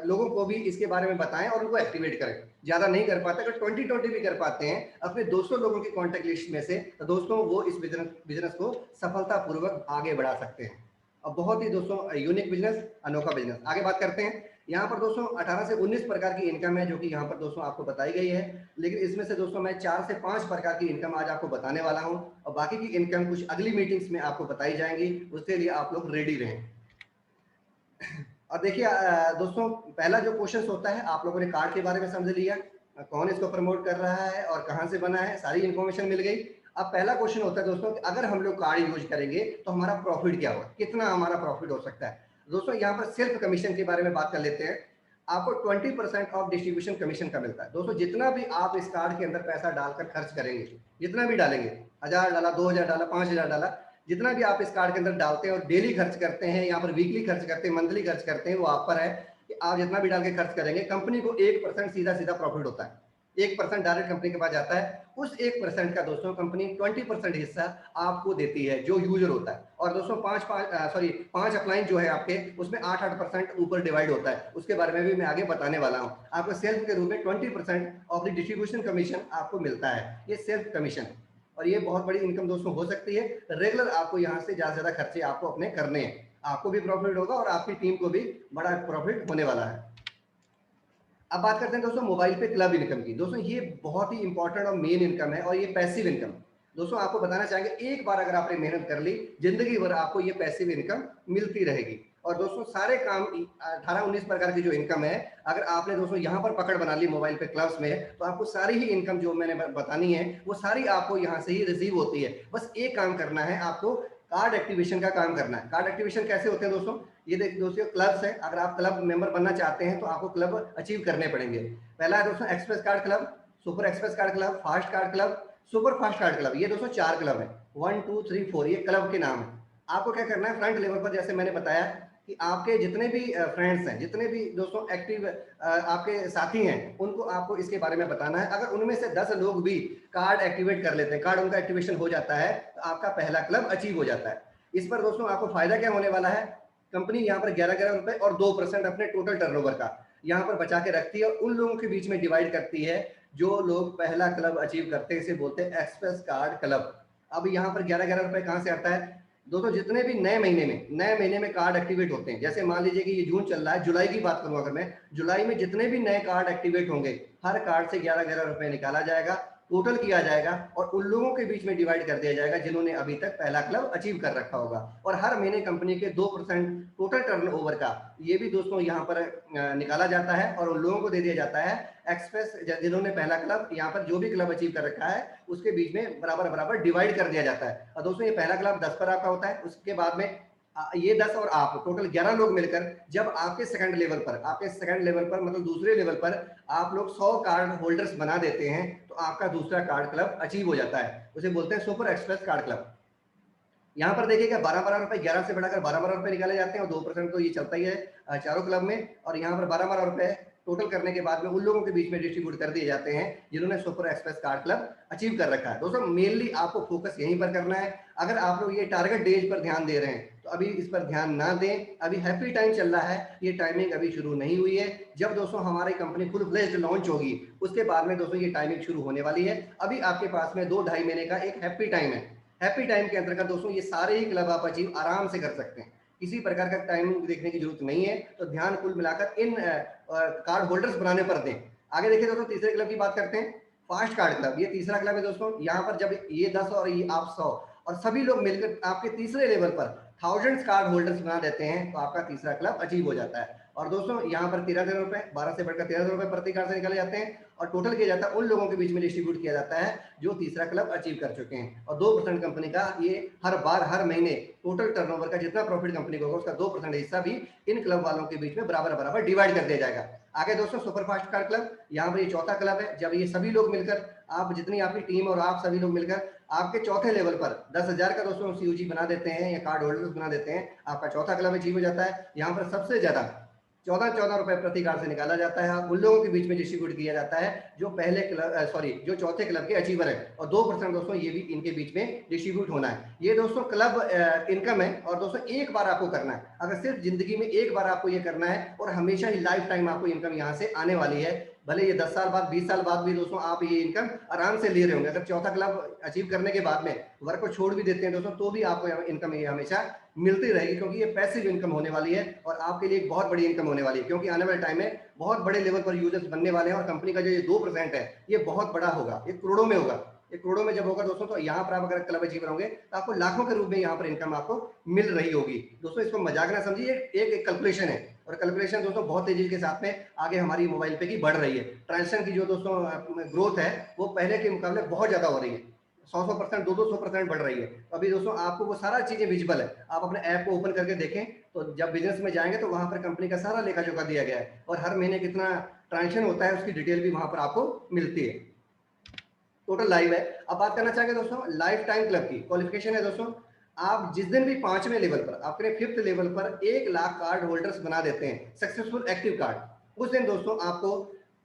लोगों को भी इसके बारे में बताएं और उनको एक्टिवेट करें, ज्यादा नहीं कर पाते, अगर 20 भी कर पाते हैं अपने 200 लोगों की कॉन्टेक्ट लिस्ट में से, तो दोस्तों वो इस बिजनेस को सफलतापूर्वक आगे बढ़ा सकते हैं। अब बहुत ही दोस्तों यूनिक बिजनेस, अनोखा बिजनेस। आगे बात करते हैं। यहाँ पर दोस्तों 18 से 19 प्रकार की इनकम है जो कि यहाँ पर दोस्तों आपको बताई गई है। लेकिन इसमें से दोस्तों मैं 4 से 5 प्रकार की इनकम आज आपको बताने वाला हूँ, और बाकी की इनकम कुछ अगली मीटिंग्स में आपको बताई जाएंगी, उसके लिए आप लोग रेडी रहें। और देखिए दोस्तों पहला जो क्वेश्चन होता है, आप लोगों ने कार्ड के बारे में समझ लिया, कौन इसको प्रमोट कर रहा है और कहाँ से बना है, सारी इन्फॉर्मेशन मिल गई। अब पहला क्वेश्चन होता है दोस्तों कि अगर हम लोग कार्ड यूज करेंगे तो हमारा प्रॉफिट क्या होगा, कितना हमारा प्रॉफिट हो सकता है। दोस्तों यहाँ पर सेल्फ कमीशन के बारे में बात कर लेते हैं। आपको 20% ऑफ डिस्ट्रीब्यूशन कमीशन का मिलता है। दोस्तों जितना भी आप इस कार्ड के अंदर पैसा डालकर खर्च करेंगे, जितना भी डालेंगे, 1000 डाला, 2000 डाला, 5000 डाला, जितना भी आप इस कार्ड के अंदर डालते हैं और डेली खर्च करते हैं, यहाँ पर वीकली खर्च करते हैं, मंथली खर्च करते हैं, वो आप पर है कि आप जितना भी डाल के खर्च करेंगे, कंपनी को 1% सीधा प्रॉफिट होता है। 1% डायरेक्ट कंपनी के पास जाता है। उस 1% का दोस्तों कंपनी 20% हिस्सा आपको देती है जो यूजर होता है। और दोस्तों 5 अपलाइन जो है आपके, उसमें 8% ऊपर डिवाइड होता है, उसके बारे में भी मैं आगे बताने वाला हूँ। आपको सेल्फ के रूप में 20% ऑफ द डिस्ट्रीब्यूशन कमीशन आपको मिलता है, ये सेल्फ कमीशन। और ये बहुत बड़ी इनकम दोस्तों हो सकती है। रेगुलर आपको यहाँ से ज्यादा खर्चे आपको अपने करने हैं, आपको भी प्रॉफिट होगा और आपकी टीम को भी बड़ा प्रॉफिट होने वाला है। अब बात करते हैं दोस्तों मोबाइल पे क्लब इनकम की। दोस्तों ये बहुत ही इंपॉर्टेंट और मेन इनकम है, और ये पैसिव इनकम। दोस्तों आपको बताना चाहेंगे, एक बार अगर आपने मेहनत कर ली, जिंदगी भर आपको ये पैसिव इनकम मिलती रहेगी। और दोस्तों सारे काम 18-19 प्रकार की जो इनकम है, अगर आपने दोस्तों यहाँ पर पकड़ बना ली मोबाइल पे क्लब्स में, तो आपको सारी ही इनकम जो मैंने बतानी है वो सारी आपको यहाँ से ही रिसीव होती है। बस एक काम करना है, आपको कार्ड एक्टिवेशन का काम करना है। कार्ड एक्टिवेशन कैसे होते हैं दोस्तों, ये देखिए दोस्तों क्लब्स है, अगर आप क्लब मेंबर बनना चाहते हैं तो आपको क्लब अचीव करने पड़ेंगे। पहला है दोस्तों express card club, super express card club, fast card club, super fast card club. ये दोस्तों 4 क्लब है, 1 2 3 4, ये क्लब के नाम है। आपको क्या करना है, फ्रंट लेवल पर जैसे मैंने बताया कि आपके जितने भी फ्रेंड्स हैं, जितने भी दोस्तों एक्टिव आपके साथी हैं, उनको आपको इसके बारे में बताना है। अगर उनमें से 10 लोग भी कार्ड एक्टिवेट कर लेते हैं, कार्ड उनका एक्टिवेशन हो जाता है, तो आपका पहला क्लब अचीव हो जाता है। इस पर दोस्तों आपको फायदा क्या होने वाला है, कंपनी यहाँ पर 11-11 रुपए और 2% अपने टोटल टर्नओवर का यहाँ पर बचा के रखती है और उन लोगों के बीच में डिवाइड करती है जो लोग पहला क्लब अचीव करते हैं, इसे बोलते हैं एक्सप्रेस कार्ड क्लब। अब यहाँ पर 11-11 रुपए कहाँ से आता है दोस्तों, जितने भी नए महीने में कार्ड एक्टिवेट होते हैं, जैसे मान लीजिए कि ये जून चल रहा है, जुलाई की बात करूं अगर मैं, जुलाई में जितने भी नए कार्ड एक्टिवेट होंगे, हर कार्ड से 11-11 रुपए निकाला जाएगा, टोटल किया जाएगा और उन लोगों के बीच में डिवाइड कर दिया जाएगा जिन्होंने अभी तक पहला क्लब अचीव कर रखा होगा। और हर महीने कंपनी के 2% टोटल टर्नओवर का ये भी दोस्तों यहाँ पर निकाला जाता है और उन लोगों को दे दिया जाता है एक्सप्रेस, जिन्होंने पहला क्लब यहाँ पर जो भी क्लब अचीव कर रखा है उसके बीच में बराबर बराबर डिवाइड कर दिया जाता है। और दोस्तों ये पहला क्लब 10 पर आपका होता है, उसके बाद में ये 10 और आप टोटल 11 लोग मिलकर जब आपके सेकंड लेवल पर मतलब दूसरे लेवल पर आप लोग 100 कार्ड होल्डर्स बना देते हैं, तो आपका दूसरा कार्ड क्लब अचीव हो जाता है, उसे बोलते हैं सुपर एक्सप्रेस कार्ड क्लब। यहाँ पर देखिएगा 12-12 रुपए, 11 से बढ़ाकर 12-12 रुपए निकाले जाते हैं और 2% तो ये चलता ही है चारों क्लब में। और यहाँ पर 12-12 रुपए टोटल करने के बाद में उन लोगों के बीच में डिस्ट्रीब्यूट कर दिए जाते हैं जिन्होंने super express card club achieve कर रखा है। दोस्तों मेनली आपको फोकस यहीं पर करना है। अगर आप लोग ये टारगेट डेज पर ध्यान दे रहे हैं तो अभी इस पर ध्यान ना दें, अभी हैप्पी टाइम चल रहा है, ये टाइमिंग अभी शुरू नहीं हुई है। जब दोस्तों हमारी कंपनी फुल फ्लेज्ड लॉन्च होगी उसके बाद में दोस्तों ये टाइमिंग शुरू होने वाली है। अभी आपके पास में 2-2.5 महीने का एक हैप्पी टाइम है। हैप्पी टाइम के अंतर्गत दोस्तों ये सारे ही क्लब आप अचीव आराम से कर सकते हैं, किसी प्रकार का टाइमिंग देखने की जरूरत नहीं है। तो ध्यान कुल मिलाकर इन कार्ड होल्डर्स बनाने पर दें। आगे देखिए दोस्तों तीसरे क्लब की बात करते हैं, फास्ट कार्ड क्लब। ये तीसरा क्लब है दोस्तों। यहाँ पर जब ये 10 और ये आप 100 और सभी लोग मिलकर आपके तीसरे लेवल पर थाउजेंड्स कार्ड होल्डर्स बना देते हैं, तो आपका तीसरा क्लब अचीव हो जाता है। और दोस्तों यहाँ पर 13 रुपए, 12 से बढ़कर 13 रुपए प्रति कार्ड से निकाले जाते हैं और टोटल किया जाता है उन लोगों के बीच में डिस्ट्रीब्यूट किया जाता है जो तीसरा क्लब अचीव कर चुके हैं। और 2% कंपनी का ये हर बार हर महीने टोटल टर्नओवर का जितना प्रॉफिट कंपनी को होगा उसका 2% हिस्सा भी इन क्लब वालों के बीच में बराबर बराबर डिवाइड कर दिया जाएगा। आगे दोस्तों सुपर फास्ट कार्ड क्लब, यहाँ पर ये चौथा क्लब है। जब ये सभी लोग मिलकर, आप जितनी आपकी टीम और आप सभी लोग मिलकर आपके चौथे लेवल पर 10,000 का दोस्तों सीयूजी बना देते हैं या कार्ड होल्डर्स बना देते हैं, आपका चौथा क्लब अचीव हो जाता है। यहाँ पर सबसे ज्यादा 14 रुपए प्रति कार्ड से निकाला जाता है, उन लोगों के बीच में डिस्ट्रीब्यूट किया जाता है जो पहले क्लब जो चौथे क्लब के अचीवर है। और 2% दोस्तों ये भी इनके बीच में डिस्ट्रीब्यूट होना है। ये दोस्तों क्लब इनकम है और दोस्तों एक बार आपको करना है। अगर सिर्फ जिंदगी में एक बार आपको ये करना है और हमेशा ही लाइफ टाइम आपको इनकम यहाँ से आने वाली है। भले ये 10 साल बाद 20 साल बाद भी दोस्तों आप ये इनकम आराम से ले रहे होंगे। अगर चौथा क्लब अचीव करने के बाद में वर्क को छोड़ भी देते हैं दोस्तों तो भी आपको इनकम ये हमेशा मिलती रहेगी, क्योंकि ये पैसिव इनकम होने वाली है और आपके लिए एक बहुत बड़ी इनकम होने वाली है। क्योंकि आने वाले टाइम में बहुत बड़े लेवल पर यूजर्स बनने वाले हैं और कंपनी का जो ये 2% है ये बहुत बड़ा होगा, ये करोड़ों में होगा। ये करोड़ों में जब होगा दोस्तों तो यहाँ पर आप अगर क्लब अचीवर होंगे तो आपको लाखों के रूप में यहाँ पर इनकम आपको मिल रही होगी। दोस्तों इसको मजाक ना समझिए, एक कैलकुलेशन है और कैलकुलेशन दोस्तों बहुत तेजी के साथ में आगे हमारी मोबाइल पे की बढ़ रही है। ट्रांजेक्शन की जो दोस्तों ग्रोथ है वो पहले के मुकाबले बहुत ज्यादा हो रही है, 100-100%, 200-200% बढ़ रही है। तो अभी दोस्तों आपको वो सारा चीजें विजिबल है, आप अपने ऐप को ओपन करके देखें तो जब बिजनेस में जाएंगे तो वहां पर कंपनी का सारा लेखा जोखा दिया गया है और हर महीने कितना ट्रांजेक्शन होता है उसकी डिटेल भी वहां पर आपको मिलती है, टोटल लाइव है। अब बात करना चाहेंगे दोस्तों लाइफ टाइम क्लब की। क्वालिफिकेशन है दोस्तों, आप जिस दिन भी 5वें लेवल पर, अपने 5th लेवल पर 1 लाख कार्ड होल्डर्स बना देते हैं, सक्सेसफुल एक्टिव कार्ड, उस दिन दोस्तों आपको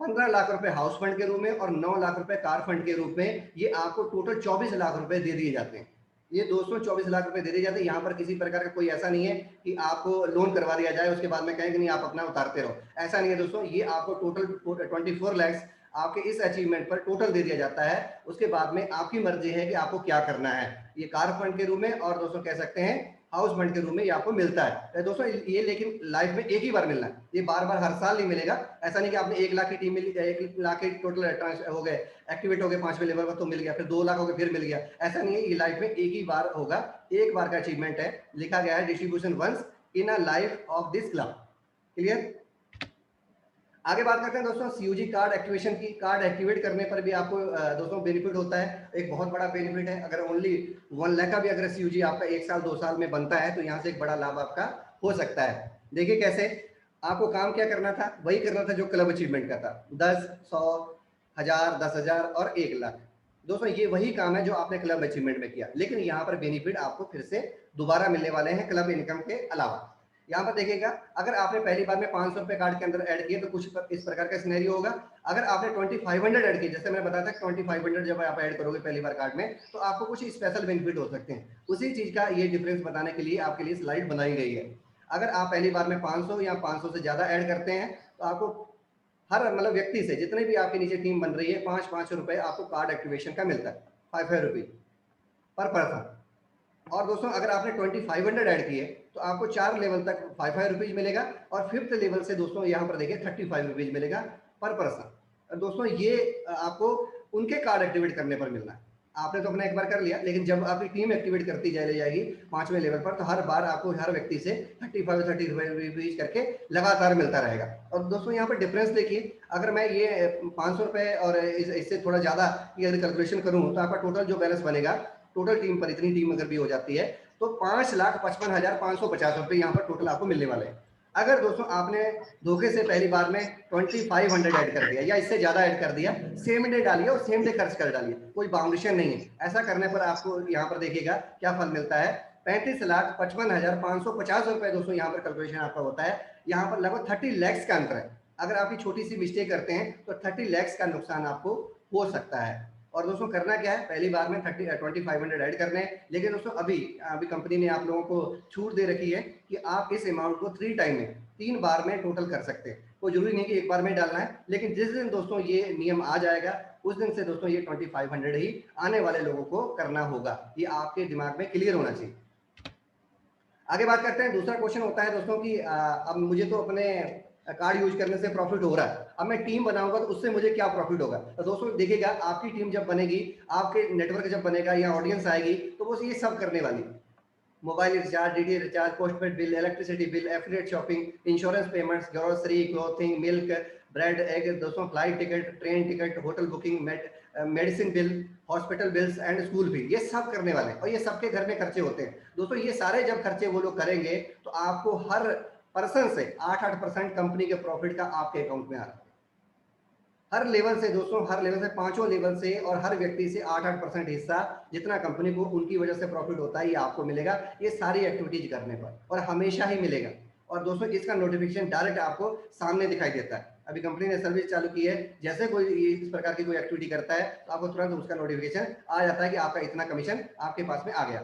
15 लाख रुपए हाउस फंड के रूप में और 9 लाख रुपए कार फंड के रूप में ये आपको टोटल 24 लाख रुपए दे दिए जाते हैं। ये दोस्तों 24 लाख रुपए दे दिए जाते हैं। यहाँ पर किसी प्रकार का कोई ऐसा नहीं है कि आपको लोन करवा दिया जाए उसके बाद में कहें कि नहीं आप अपना उतारते रहो, ऐसा नहीं है दोस्तों। ये आपको टोटल 24 लाख आपके इस अचीवमेंट पर टोटल दे दिया जाता है। उसके बाद में आपकी मर्जी है कि आपको क्या करना है। ये कार फंड के रूप में और दोस्तों कह सकते हैं हाउस फंड के रूप में ये आपको मिलता है। तो दोस्तों ये लेकिन लाइफ में एक ही बार मिलना है, ये बार बार हर साल नहीं मिलेगा। ऐसा नहीं कि आपने 1 लाख की टीम मिली, 1 लाख के टोटल हो गए, एक्टिवेट हो गए 5वें लेवल पर तो मिल गया, फिर 2 लाख हो गए फिर मिल गया, ऐसा नहीं है। ये लाइफ में एक ही बार होगा, एक बार का अचीवमेंट है। लिखा गया है distribution once in a life of this club. Clear. आगे बात करते हैं दोस्तों सीयूजी कार्ड एक्टिवेशन की। कार्ड एक्टिवेट करने पर भी आपको दोस्तों बेनिफिट होता है, एक बहुत बड़ा बेनिफिट है। अगर ओनली 1 लाख का भी अगर सीयूजी आपका 1 साल 2 साल में बनता है तो यहाँ से एक बड़ा लाभ आपका हो सकता है। देखिए कैसे, आपको काम क्या करना था, वही करना था जो क्लब अचीवमेंट का था, 10, 100, 1000, 10,000 और 1 लाख। दोस्तों ये वही काम है जो आपने क्लब अचीवमेंट में किया, लेकिन यहाँ पर बेनिफिट आपको फिर से दोबारा मिलने वाले हैं क्लब इनकम के अलावा। यहाँ पर देखिएगा, अगर आपने पहली बार में 500 रुपए कार्ड के अंदर ऐड किए तो कुछ इस प्रकार का सिनेरियो होगा। अगर आपने 2500 ऐड किए, जैसे मैंने बताया था 2500 जब आप ऐड करोगे पहली बार कार्ड में, तो आपको कुछ स्पेशल बेनिफिट हो सकते हैं। उसी चीज का ये डिफरेंस बताने के लिए आपके लिए स्लाइड बनाई गई है। अगर आप पहली बार में 500 या 500 से ज्यादा ऐड करते हैं तो आपको हर मतलब व्यक्ति से, जितने भी आपके नीचे टीम बन रही है, 5-5 रुपए आपको कार्ड एक्टिवेशन का मिलता है, 5 रुपीज पर पर्सन। और दोस्तों अगर आपने 2500 ऐड किए तो आपको 4 लेवल तक 5 रुपीज मिलेगा, और 5th लेवल से दोस्तों यहाँ पर देखिए 35 रुपीज मिलेगा पर पर्सन। दोस्तों ये आपको उनके कार्ड एक्टिवेट करने पर मिलना है। आपने तो अपना एक बार कर लिया, लेकिन जब आपकी टीम एक्टिवेट करती जाएगी 5वें लेवल पर, तो हर बार आपको हर व्यक्ति से 30 रुपीज करके लगातार मिलता रहेगा। और दोस्तों यहाँ पर डिफरेंस देखिए, अगर मैं ये 500 रुपए और इससे थोड़ा ज्यादा अगर कैलकुलेशन करूँ तो आपका टोटल जो बैलेंस बनेगा, टोटल टीम पर इतनी टीम अगर भी हो जाती है तो 5,55,550 रुपए यहाँ पर टोटल आपको मिलने वाले हैं। अगर दोस्तों आपने धोखे से पहली बार में 2500 ऐड कर दिया या इससे ज्यादा ऐड कर दिया, सेम डे डालिए और सेम डे खर्च कर डालिए, कोई बाउंडेशन नहीं है। ऐसा करने पर आपको यहाँ पर देखिएगा क्या फल मिलता है, 35,55,550 रुपए दोस्तों यहाँ पर कैलकुलेशन आपका होता है। यहाँ पर लगभग 30 लैक्स का अंतर है। अगर आपकी छोटी सी मिस्टेक करते हैं तो 30 लैक्स का नुकसान आपको हो सकता है। और दोस्तों करना क्या है, पहली बार में 2500 ऐड करने हैं, लेकिन दोस्तों अभी कंपनी ने आप लोगों को छूट दे रखी है कि आप इस अमाउंट को 3 टाइम में, 3 बार में टोटल कर सकते हैं। कोई जरूरी नहीं कि एक बार में डालना है, लेकिन जिस दिन दोस्तों ये नियम आ जाएगा उस दिन से दोस्तों ये 2500 ही आने वाले लोगों को करना होगा। ये आपके दिमाग में क्लियर होना चाहिए। आगे बात करते हैं, दूसरा क्वेश्चन होता है दोस्तों कि अब मुझे तो अपने कार्ड यूज करने से प्रॉफिट हो रहा है, अब मैं टीम बनाऊंगा तो उससे मुझे क्या प्रॉफिट होगा। तो दोस्तों देखिएगा, आपकी टीम जब बनेगी, आपके नेटवर्क जब बनेगा या ऑडियंस आएगी, तो वो ये सब करने वाली, mobile recharge, DD recharge, postpaid bill, electricity bill, affiliate shopping, insurance payments, grocery, clothing, milk, bread, egg, दोस्तों flight ticket, train ticket, hotel booking, medicine bill, hospital bills and school bill, ये सब करने वाले हैं। और ये सबके घर में खर्चे होते हैं दोस्तों। ये सारे जब खर्चे वो लोग करेंगे तो आपको हर पर्सन से 8% कंपनी के प्रॉफिट का आपके अकाउंट में आ रहा है। हर लेवल से दोस्तों, हर लेवल से, पांचों लेवल से और हर व्यक्ति से 8% हिस्सा जितना कंपनी को उनकी वजह से प्रॉफिट होता है ये आपको मिलेगा, ये सारी एक्टिविटीज करने पर, और हमेशा ही मिलेगा। और दोस्तों इसका नोटिफिकेशन डायरेक्ट आपको सामने दिखाई देता है। अभी कंपनी ने सर्विस चालू की है, जैसे कोई इस प्रकार की कोई एक्टिविटी करता है तो आपको तुरंत उसका नोटिफिकेशन आ जाता है कि आपका इतना कमीशन आपके पास में आ गया।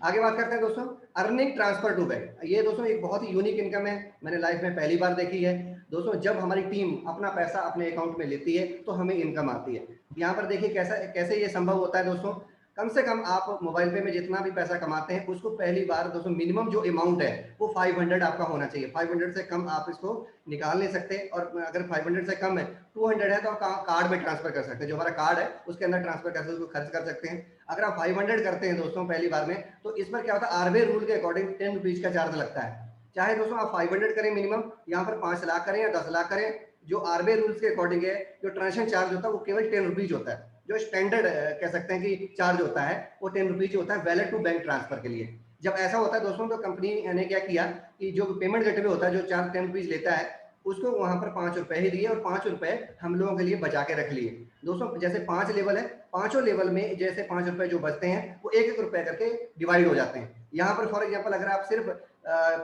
आगे बात करते हैं दोस्तों अर्निंग ट्रांसफर टू बैंक। ये दोस्तों एक बहुत ही यूनिक इनकम है, मैंने लाइफ में पहली बार देखी है। दोस्तों जब हमारी टीम अपना पैसा अपने अकाउंट में लेती है तो हमें इनकम आती है। यहाँ पर देखिए कैसे ये संभव होता है दोस्तों। कम से कम आप मोबाइल पे में जितना भी पैसा कमाते हैं उसको पहली बार दोस्तों मिनिमम जो अमाउंट है वो 500 आपका होना चाहिए। 500 से कम आप इसको निकाल नहीं सकते, और अगर 500 से कम है, 200 है, तो आप कार्ड में ट्रांसफर कर सकते हैं। जो हमारा कार्ड है उसके अंदर ट्रांसफर कर सकते, उसको खर्च कर सकते हैं। अगर आप 500 करते हैं दोस्तों पहली बार में, तो इस पर क्या होता है, आरबीआई रूल के अकॉर्डिंग 10 रुपीज का चार्ज लगता है। चाहे दोस्तों आप 500 करें मिनिमम, यहाँ पर 5 लाख करें या 10 लाख करें, जो आरबीआई रूल्स के अकॉर्डिंग है, जो ट्रांजेक्शन चार्ज होता है वो केवल 10 रुपीज होता है। जो स्टैंडर्ड कह सकते हैं कि चार्ज होता है वो 10 रुपीज होता है वैलेट टू बैंक ट्रांसफर के लिए। जब ऐसा होता है दोस्तों तो कंपनी ने क्या किया कि जो पेमेंट गेटवे होता है जो चार्ज 10 रुपीज लेता है, उसको वहां पर 5 रुपए ही दिए और 5 रुपए हम लोगों के लिए बचा के रख लिए। दोस्तों जैसे 5 लेवल है, पांचों लेवल में जैसे 5 रुपए जो बचते हैं वो 1-1 रुपए करके डिवाइड हो जाते हैं। यहाँ पर फॉर एग्जाम्पल अगर आप सिर्फ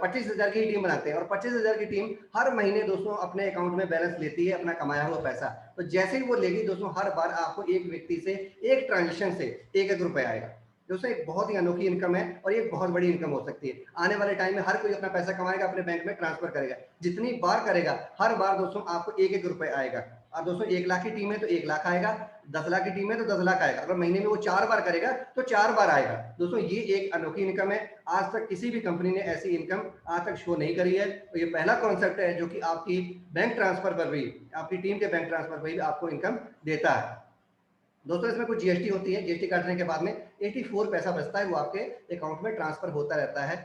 25,000 की टीम बनाते हैं और 25,000 की टीम हर महीने दोस्तों अपने अकाउंट में बैलेंस लेती है अपना कमाया हुआ पैसा, तो जैसे ही वो लेगी दोस्तों हर बार आपको एक व्यक्ति से एक ट्रांजेक्शन से 1-1 रुपए आएगा। दोस्तों एक बहुत ही अनोखी इनकम है और ये बहुत बड़ी इनकम हो सकती है। आने वाले टाइम में हर कोई अपना पैसा कमाएगा, अपने बैंक में ट्रांसफर करेगा, जितनी बार करेगा हर बार दोस्तों आपको 1-1 रुपए आएगा। और दोस्तों 1 लाख की टीम है तो 1 लाख आएगा, 10 लाख की टीम है तो 10 लाख आएगा। अगर महीने में वो 4 बार करेगा तो 4 बार आएगा। दोस्तों ये एक अनोखी इनकम है, आज तक किसी भी कंपनी ने ऐसी इनकम आज तक शो नहीं करी है। तो ये पहला कॉन्सेप्ट है जो कि आपकी बैंक ट्रांसफर पर भी, आपकी टीम के बैंक ट्रांसफर पर भी आपको इनकम देता है। दोस्तों इसमें कुछ जीएसटी होती है, जीएसटी काटने के बाद में 84 पैसा बचता है, वो आपके अकाउंट में ट्रांसफर होता रहता है।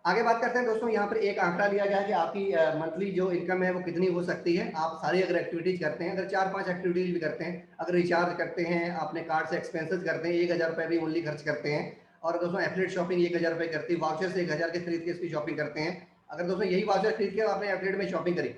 आगे बात करते हैं दोस्तों, यहाँ पर एक आंकड़ा लिया गया है कि आपकी मंथली जो इनकम है वो कितनी हो सकती है। आप सारी अगर एक्टिविटीज करते हैं, अगर 4-5 एक्टिविटीज भी करते हैं, अगर रिचार्ज करते हैं, अपने कार्ड से एक्सपेंसेस करते हैं, 1000 रुपये भी ओनली खर्च करते हैं, और दोस्तों एफिलिएट शॉपिंग 1000 रुपये करती है, वाउचर से 1000 के खरीद के इसकी शॉपिंग करते हैं। अगर दोस्तों यही वाउचर खरीद के आपने एफिलिएट में शॉपिंग करी,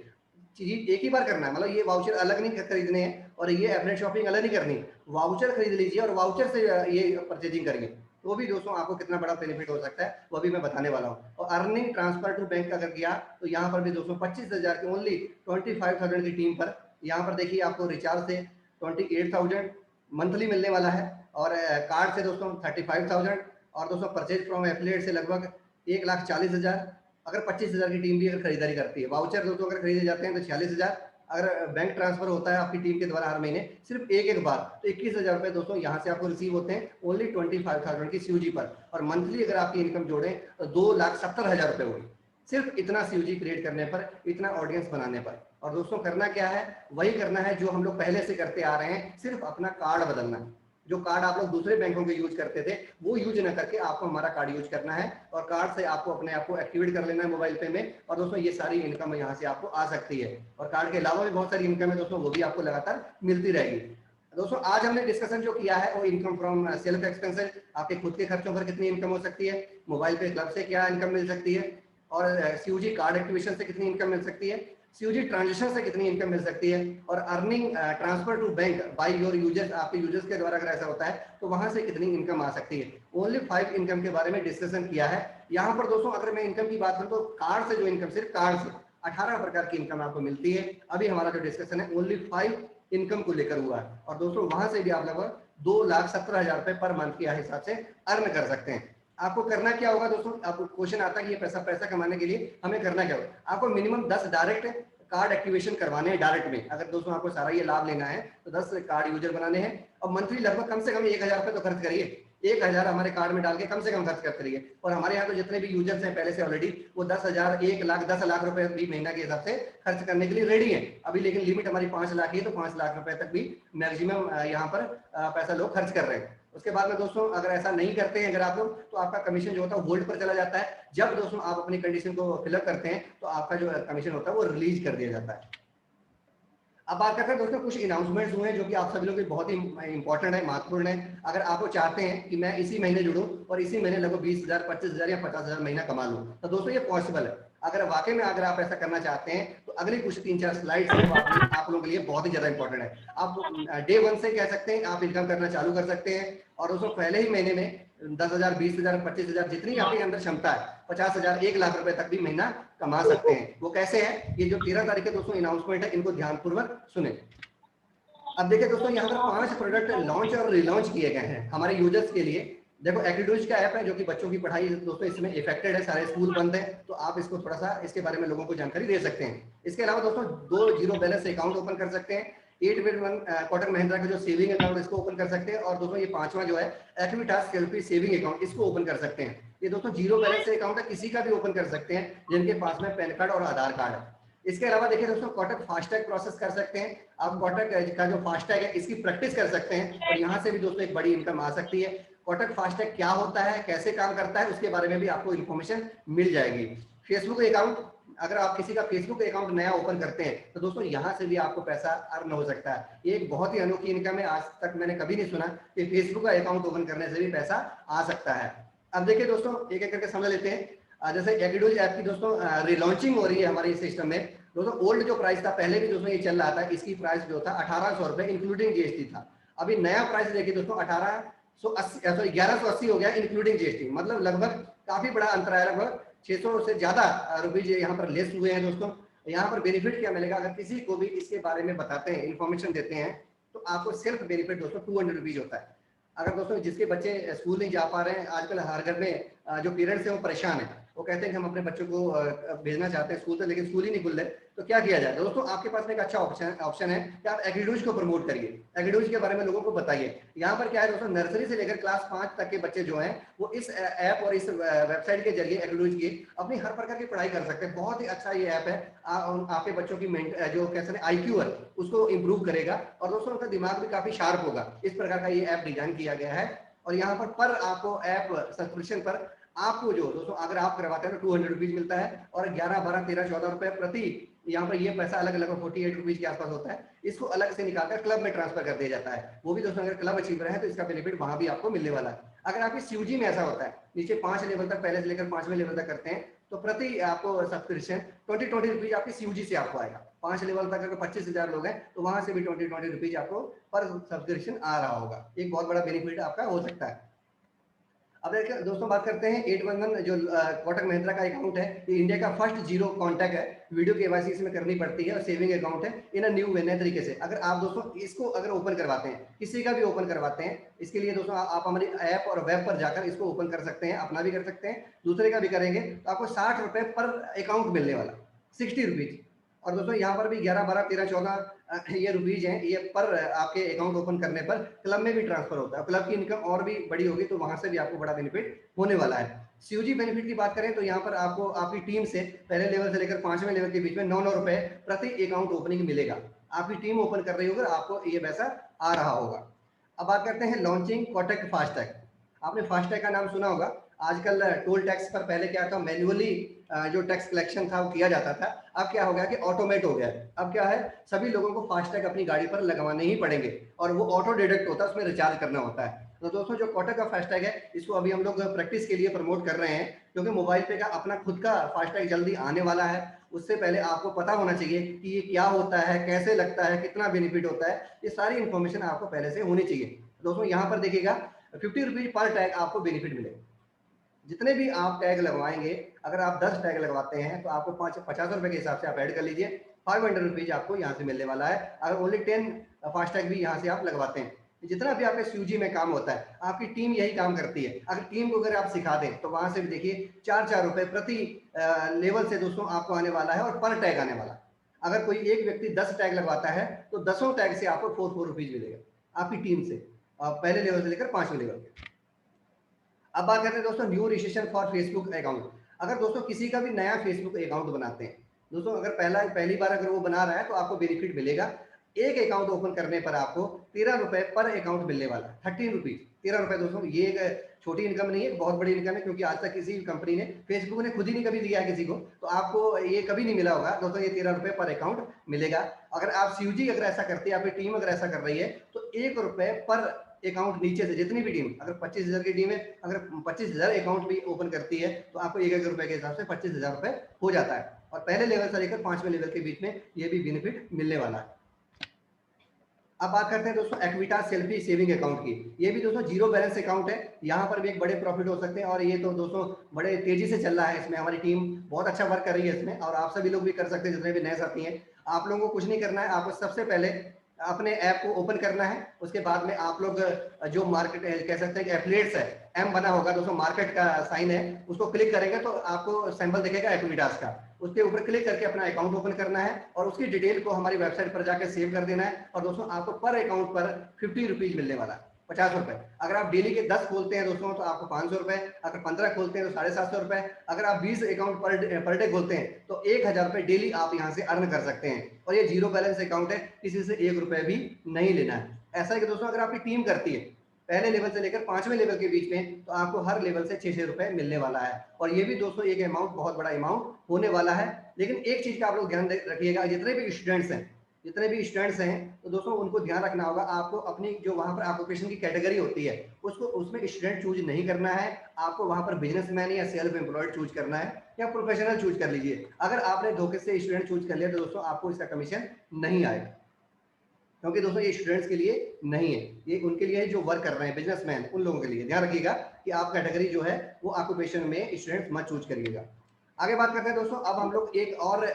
चीज एक ही बार करना है, मतलब ये वाउचर अलग नहीं खरीदने हैं और ये एफिलिएट शॉपिंग अलग नहीं करनी, वाउचर खरीद लीजिए और वाउचर से ये परचेजिंग करिए, तो भी दोस्तों आपको कितना बड़ा बेनिफिट हो सकता है वो भी मैं बताने वाला हूँ। और अर्निंग ट्रांसफर टू बैंक अगर किया तो यहाँ पर भी दोस्तों 25,000 की ओनली 25,000 की टीम पर, यहाँ पर देखिए आपको रिचार्ज से 28,000 मंथली मिलने वाला है, और कार्ड से दोस्तों 35,000, और दोस्तों परचेज फ्रॉम एफिलिएट से लगभग 1,40,000, अगर 25,000 की टीम भी अगर खरीदारी करती है। वाउचर दोस्तों अगर खरीदे जाते हैं तो 46,000, अगर बैंक ट्रांसफर होता है आपकी टीम के द्वारा हर महीने सिर्फ एक बार तो 21,000 रुपए दोस्तों यहाँ से आपको रिसीव होते हैं ओनली 25,000 की सीयूजी पर, और मंथली अगर आपकी इनकम जोड़ें तो 2,70,000 रुपए हुई, सिर्फ इतना सीयूजी क्रिएट करने पर, इतना ऑडियंस बनाने पर। और दोस्तों करना क्या है, वही करना है जो हम लोग पहले से करते आ रहे हैं, सिर्फ अपना कार्ड बदलना है। जो कार्ड आप लोग दूसरे बैंकों के यूज करते थे वो यूज न करके आपको हमारा कार्ड यूज करना है, और कार्ड से आपको अपने आप को एक्टिवेट कर लेना है मोबाइल पे में, और दोस्तों ये सारी इनकम यहाँ से आपको आ सकती है। और कार्ड के अलावा भी बहुत सारी इनकम है दोस्तों, वो भी आपको लगातार मिलती रहेगी। दोस्तों आज हमने डिस्कशन जो किया है वो इनकम फ्रॉम सेल्फ एक्सपेंसेस, आपके खुद के खर्चों पर कितनी इनकम हो सकती है, मोबाइल पे क्लब से क्या इनकम मिल सकती है, और सीयूजी कार्ड एक्टिवेशन से कितनी इनकम मिल सकती है, सीयूजी ट्रांजेक्शन से कितनी इनकम मिल सकती है, और earning transfer to bank by your users, आपके यूजर्स के द्वारा अगर ऐसा होता है तो वहां से कितनी इनकम आ सकती है। ओनली 5 इनकम के बारे में डिस्कशन किया है यहाँ पर दोस्तों। अगर मैं इनकम की बात करूं तो कार्ड से जो इनकम, सिर्फ कार्ड से 18 प्रकार की इनकम आपको मिलती है। अभी हमारा जो डिस्कशन है ओनली 5 इनकम को लेकर हुआ है, और दोस्तों वहां से भी आप लगभग 2,70,000 रुपए पर मंथ के हिसाब से अर्न कर सकते हैं। आपको करना क्या होगा दोस्तों, आपको क्वेश्चन आता है कि ये पैसा कमाने के लिए हमें करना क्या होगा। आपको मिनिमम 10 डायरेक्ट कार्ड एक्टिवेशन करवाने हैं डायरेक्ट में। अगर दोस्तों आपको सारा ये लाभ लेना है तो 10 कार्ड यूजर बनाने हैं, और मंथली लगभग कम से कम 1,000 रुपए तो खर्च करिए, 1,000 हमारे कार्ड में डाल के कम से कम खर्च करते रहिए। और हमारे यहाँ तो जितने भी यूजर्स हैं पहले से ऑलरेडी, वो 10,000, 1,00,000, 10 लाख रुपए भी महीना के हिसाब से खर्च करने के लिए रेडी है अभी, लेकिन लिमिट हमारी 5 लाख ही है, तो 5 लाख रुपए तक भी मैक्सिमम यहाँ पर पैसा लोग खर्च कर रहे हैं। उसके बाद में दोस्तों अगर ऐसा नहीं करते हैं अगर आप लोग, तो आपका कमीशन जो होता है होल्ड पर चला जाता है। जब दोस्तों आप अपनी कंडीशन को फिलअप करते हैं तो आपका जो कमीशन होता है वो रिलीज कर दिया जाता है। अब बात करते हैं दोस्तों, कुछ अनाउंसमेंट्स हुए हैं जो कि आप सभी लोगों के बहुत ही इंपॉर्टेंट है, महत्वपूर्ण है। अगर आप लोग चाहते हैं कि मैं इसी महीने जुड़ूं और इसी महीने लगभग 20,000, 25,000 या 50,000 महीना कमा लूं, तो दोस्तों ये पॉसिबल है। अगर वाकई में अगर आप ऐसा करना चाहते हैं तो अगली कुछ 3-4 स्लाइड्स आप लोगों के लिए बहुत ही ज्यादा इंपॉर्टेंट है। आप डे 1 से कह सकते हैं आप इनकम करना चालू कर सकते हैं, और दोस्तों पहले ही महीने में 10,000, 20,000, 25,000 जितनी आपके अंदर क्षमता है, 50,000, 1,00,000 रुपए तक भी महीना कमा सकते हैं। वो कैसे है, ये जो 13 तारीख के दोस्तों अनाउंसमेंट है, इनको ध्यानपूर्वक सुने। अब देखिए दोस्तों यहाँ पर 5 प्रोडक्ट लॉन्च और रिलॉन्च किए गए हैं हमारे यूजर्स के लिए। देखो एग्रीडूज का ऐप है जो कि बच्चों की पढ़ाई दोस्तों इसमें इफेक्टेड है, सारे स्कूल बंद है, तो आप इसको थोड़ा सा इसके बारे में लोगों को जानकारी दे सकते हैं। इसके अलावा दोस्तों 2 जीरो बैलेंस अकाउंट ओपन कर सकते हैं, 8-in-1 कोटक महिंद्रा का जो सेविंग अकाउंट इसको ओपन कर सकते हैं, और दोस्तों ये 5वां जो है एक्विटास सेल्फी सेविंग अकाउंट, इसको ओपन कर सकते हैं। ये दोस्तों जीरो बैलेंस से अकाउंट है, किसी का भी ओपन कर सकते हैं जिनके पास में पैन कार्ड और आधार कार्ड है। इसके अलावा देखिए दोस्तों कोटक फास्टैग प्रोसेस कर सकते हैं, आप कोटक का जो फास्टैग है इसकी प्रैक्टिस कर सकते हैं, और यहाँ से भी दोस्तों एक बड़ी इनकम आ सकती है। कोटक फास्टैग क्या होता है, कैसे काम करता है, उसके बारे में भी आपको इन्फॉर्मेशन मिल जाएगी। फेसबुक अकाउंट, अगर आप किसी का फेसबुक अकाउंट नया ओपन करते हैं तो दोस्तों यहाँ से भी आपको पैसा अर्न हो सकता है। ये एक बहुत ही अनोखी इनकम है, आज तक मैंने कभी नहीं सुना कि फेसबुक का अकाउंट ओपन करने से भी पैसा आ सकता है। अब देखिए दोस्तों एक एक करके समझ लेते हैं। जैसे एग्रीडूज ऐप की दोस्तों रिलॉन्चिंग हो रही है हमारे सिस्टम में। दोस्तों ओल्ड जो प्राइस था पहले भी दोस्तों ये चल रहा था, इसकी प्राइस जो था 1,800 रुपए इंक्लूडिंग जीएसटी था। अभी नया प्राइस देखिए दोस्तों 1180 हो गया इंक्लूडिंग जीएसटी, मतलब लगभग काफी बड़ा अंतर है, लगभग 600 से ज्यादा रुपीज यहाँ पर लेस हुए हैं दोस्तों। यहाँ पर बेनिफिट क्या मिलेगा, अगर किसी को भी इसके बारे में बताते हैं, इन्फॉर्मेशन देते हैं, तो आपको सिर्फ बेनिफिट दोस्तों 200 रुपीज होता है। अगर दोस्तों जिसके बच्चे स्कूल नहीं जा पा रहे हैं, आजकल हर घर में जो पेरेंट्स हैं वो परेशान है, वो कहते हैं कि हम अपने बच्चों को भेजना चाहते हैं स्कूल से, लेकिन स्कूल ही नहीं खुल रहे, तो क्या किया जाए। दोस्तों आपके पास में एक अच्छा ऑप्शन है कि आप एग्रीडूज को प्रमोट करिए, एग्रीडूज के बारे में लोगों को बताइए। यहाँ पर क्या है दोस्तों, नर्सरी से लेकर क्लास 5 तक के बच्चे जो हैं वो इस ऐप और इस वेबसाइट के जरिए एग्रीडूज की अपनी हर प्रकार की पढ़ाई कर सकते हैं। बहुत ही अच्छा ये ऐप है, आपके बच्चों की जो कैसे IQ है उसको इम्प्रूव करेगा, और दोस्तों उनका दिमाग भी काफी शार्प होगा। इस प्रकार का ये ऐप डिजाइन किया गया है, और यहाँ पर आपको ऐप सब्सक्रिप्शन पर आपको जो दोस्तों अगर आप करवाते हैं तो 200 रुपीज मिलता है, और 11, 12, 13, 14 रुपए प्रति यहाँ पर ये पैसा अलग अलग 48 रुपीज के आसपास होता है, इसको अलग से निकालकर क्लब में ट्रांसफर कर दिया जाता है। वो भी दोस्तों अगर क्लब अचीवर है तो इसका बेनिफिट वहां भी आपको मिलने वाला है। अगर आपकी सीयूजी में ऐसा होता है, नीचे 5 लेवल तक पहले से लेकर 5वें लेवल तक करते हैं, तो प्रति आपको सब्सक्रिप्शन 20 रुपीज आपकी सीयूजी से आपको आएगा। 5 लेवल तक अगर 25,000 लोग हैं तो वहां से भी 20 रुपीज आपको पर सब्सक्रिप्शन आ रहा होगा। एक बहुत बड़ा बेनिफिट आपका हो सकता है। अब देखिए दोस्तों, बात करते हैं 811 जो कोटक महिंद्रा का अकाउंट है, ये इंडिया का फर्स्ट जीरो कॉन्टैक्ट है। वीडियो केवाईसी इसमें करनी पड़ती है और सेविंग अकाउंट है इन अ न्यू वे, नए तरीके से। अगर आप दोस्तों इसको अगर ओपन करवाते हैं, किसी का भी ओपन करवाते हैं, इसके लिए दोस्तों आप हमारी ऐप और वेब पर जाकर इसको ओपन कर सकते हैं, अपना भी कर सकते हैं, दूसरे का भी करेंगे तो आपको 60 रुपए पर अकाउंट मिलने वाला, 60 रुपीज। और दोस्तों यहाँ पर भी 11, 12, 13, 14 ये रुपीज हैं, ये पर आपके अकाउंट ओपन करने पर क्लब में भी ट्रांसफर होता है। क्लब की इनकम और भी बड़ी होगी तो वहां से भी आपको बड़ा बेनिफिट होने वाला है। सीयूजी बेनिफिट की बात करें तो यहाँ पर आपको आपकी टीम से पहले लेवल से लेकर 5वें लेवल के बीच में 9 रुपए प्रति अकाउंट ओपनिंग मिलेगा। आपकी टीम ओपन कर रही होगी, आपको ये पैसा आ रहा होगा। अब बात करते हैं लॉन्चिंग कोटक फास्टैग। आपने फास्टैग का नाम सुना होगा। आजकल टोल टैक्स पर पहले क्या था, मैन्युअली जो टैक्स कलेक्शन था वो किया जाता था, अब क्या हो गया कि ऑटोमेट हो गया है। अब क्या है, सभी लोगों को फास्टैग अपनी गाड़ी पर लगवाने ही पड़ेंगे और वो ऑटो डिडक्ट होता है, उसमें रिचार्ज करना होता है। तो दोस्तों जो कोटक का फास्टैग है, इसको अभी हम लोग प्रैक्टिस के लिए प्रमोट कर रहे हैं, क्योंकि मोबाइल पे का अपना खुद का फास्टैग जल्दी आने वाला है। उससे पहले आपको पता होना चाहिए कि ये क्या होता है, कैसे लगता है, कितना बेनिफिट होता है, ये सारी इंफॉर्मेशन आपको पहले से होनी चाहिए। दोस्तों यहाँ पर देखिएगा 50 रुपीज पर टैग आपको बेनिफिट मिलेगा। जितने भी आप टैग लगवाएंगे, अगर आप 10 टैग लगवाते हैं तो आपको 50 रुपए के हिसाब से आप ऐड कर लीजिए, 500 रुपीज आपको यहाँ से मिलने वाला है। अगर ओनली 10 फास्टैग भी यहाँ से आप लगवाते हैं, जितना भी आपके सीयूजी में काम होता है, आपकी टीम यही काम करती है। अगर टीम को अगर आप सिखा दें तो वहां से भी देखिए 4 रुपए प्रति लेवल से दोस्तों आपको आने वाला है, और पर टैग आने वाला। अगर कोई एक व्यक्ति 10 टैग लगवाता है तो 10 टैग से आपको 4 रुपीज मिलेगा आपकी टीम से, पहले लेवल से लेकर 5वें लेवल के। अब बात करते हैं दोस्तों new registration for Facebook account. अगर दोस्तों किसी का भी नया फेसबुक अकाउंट बनाते हैं दोस्तों, अगर पहली बार अगर वो बना रहा है तो आपको बेनिफिट मिलेगा। एक अकाउंट ओपन करने पर आपको 13 रुपए पर अकाउंट मिलने वाला, 13 रुपीज, 13 रुपए। दोस्तों ये एक छोटी इनकम नहीं है, बहुत बड़ी इनकम है, क्योंकि आज तक किसी कंपनी ने, फेसबुक ने खुद ही नहीं कभी दिया है किसी को, तो आपको ये कभी नहीं मिला होगा दोस्तों। ये 13 रुपए पर अकाउंट मिलेगा। अगर आप सीयूजी अगर ऐसा करती है, आपकी टीम अगर ऐसा कर रही है, तो 1 रुपए पर अकाउंट नीचे से जितनी भी टीम, अगर 25,000 की टीम है, अगर 25,000 अकाउंट भी ओपन करती है तो आपको 1 रुपए के हिसाब से 25,000 रुपए हो जाता है। और पहले लेवल से लेकर 5वें लेवल के बीच में ये भी बेनिफिट मिलने वाला है। अब बात करते हैं दोस्तों एक्विटा सेल्फी सेविंग अकाउंट की। ये भी दोस्तों जीरो बैलेंस अकाउंट है, यहाँ पर भी एक बड़े प्रॉफिट हो सकते हैं, और ये तो दोस्तों बड़े तेजी से चल रहा है। इसमें हमारी टीम बहुत अच्छा वर्क कर रही है इसमें, और आप सभी लोग भी कर सकते हैं जितने भी नए साथी हैं। आप लोगों को कुछ नहीं करना है, आपको सबसे पहले अपने ऐप को ओपन करना है। उसके बाद में आप लोग जो मार्केट कह सकते हैं कि एफिलिएट्स है, एम बना होगा दोस्तों, मार्केट का साइन है, उसको क्लिक करेंगे तो आपको सैंपल दिखेगा एक्विटास का। उसके ऊपर क्लिक करके अपना अकाउंट ओपन करना है, और उसकी डिटेल को हमारी वेबसाइट पर जाकर सेव कर देना है। और दोस्तों आपको पर अकाउंट पर 50 रुपीज मिलने वाला है, 50 रुपए। अगर आप डेली के 10 खोलते हैं दोस्तों तो आपको 500 रुपए, अगर 15 खोलते हैं तो 750 रुपए, अगर आप 20 अकाउंट पर डे खोलते हैं तो 1000 रुपए डेली आप यहाँ से अर्न कर सकते हैं। और ये जीरो बैलेंस अकाउंट है, किसी से 1 रुपए भी नहीं लेना है। ऐसा है कि दोस्तों अगर आपकी टीम करती है पहले लेवल से लेकर 5वें लेवल के बीच में, तो आपको हर लेवल से 600 रुपए मिलने वाला है। और ये भी दोस्तों एक अमाउंट, बहुत बड़ा अमाउंट होने वाला है। लेकिन एक चीज का आप लोग ध्यान रखिएगा, जितने भी स्टूडेंट्स हैं तो दोस्तों उनको ध्यान रखना होगा, आपको अपनी जो वहां पर ऑक्यूपेशन की कैटेगरी होती है उसको उसमें स्टूडेंट चूज नहीं करना है। आपको वहां पर बिजनेसमैन या सेल्फ एम्प्लॉयड चूज करना है, या प्रोफेशनल चूज कर लीजिए। अगर आपने धोखे से स्टूडेंट चूज कर लिया तो दोस्तों आपको इसका कमीशन नहीं आएगा, क्योंकि दोस्तों ये स्टूडेंट्स के लिए नहीं है, ये उनके लिए जो वर्क कर रहे हैं बिजनेसमैन, उन लोगों के लिए। ध्यान रखिएगा कि आप कैटेगरी जो है वो ऑक्यूपेशन में स्टूडेंट्स मत चूज करिएगा। आगे बात करते हैं दोस्तों, अब हम लोग एक और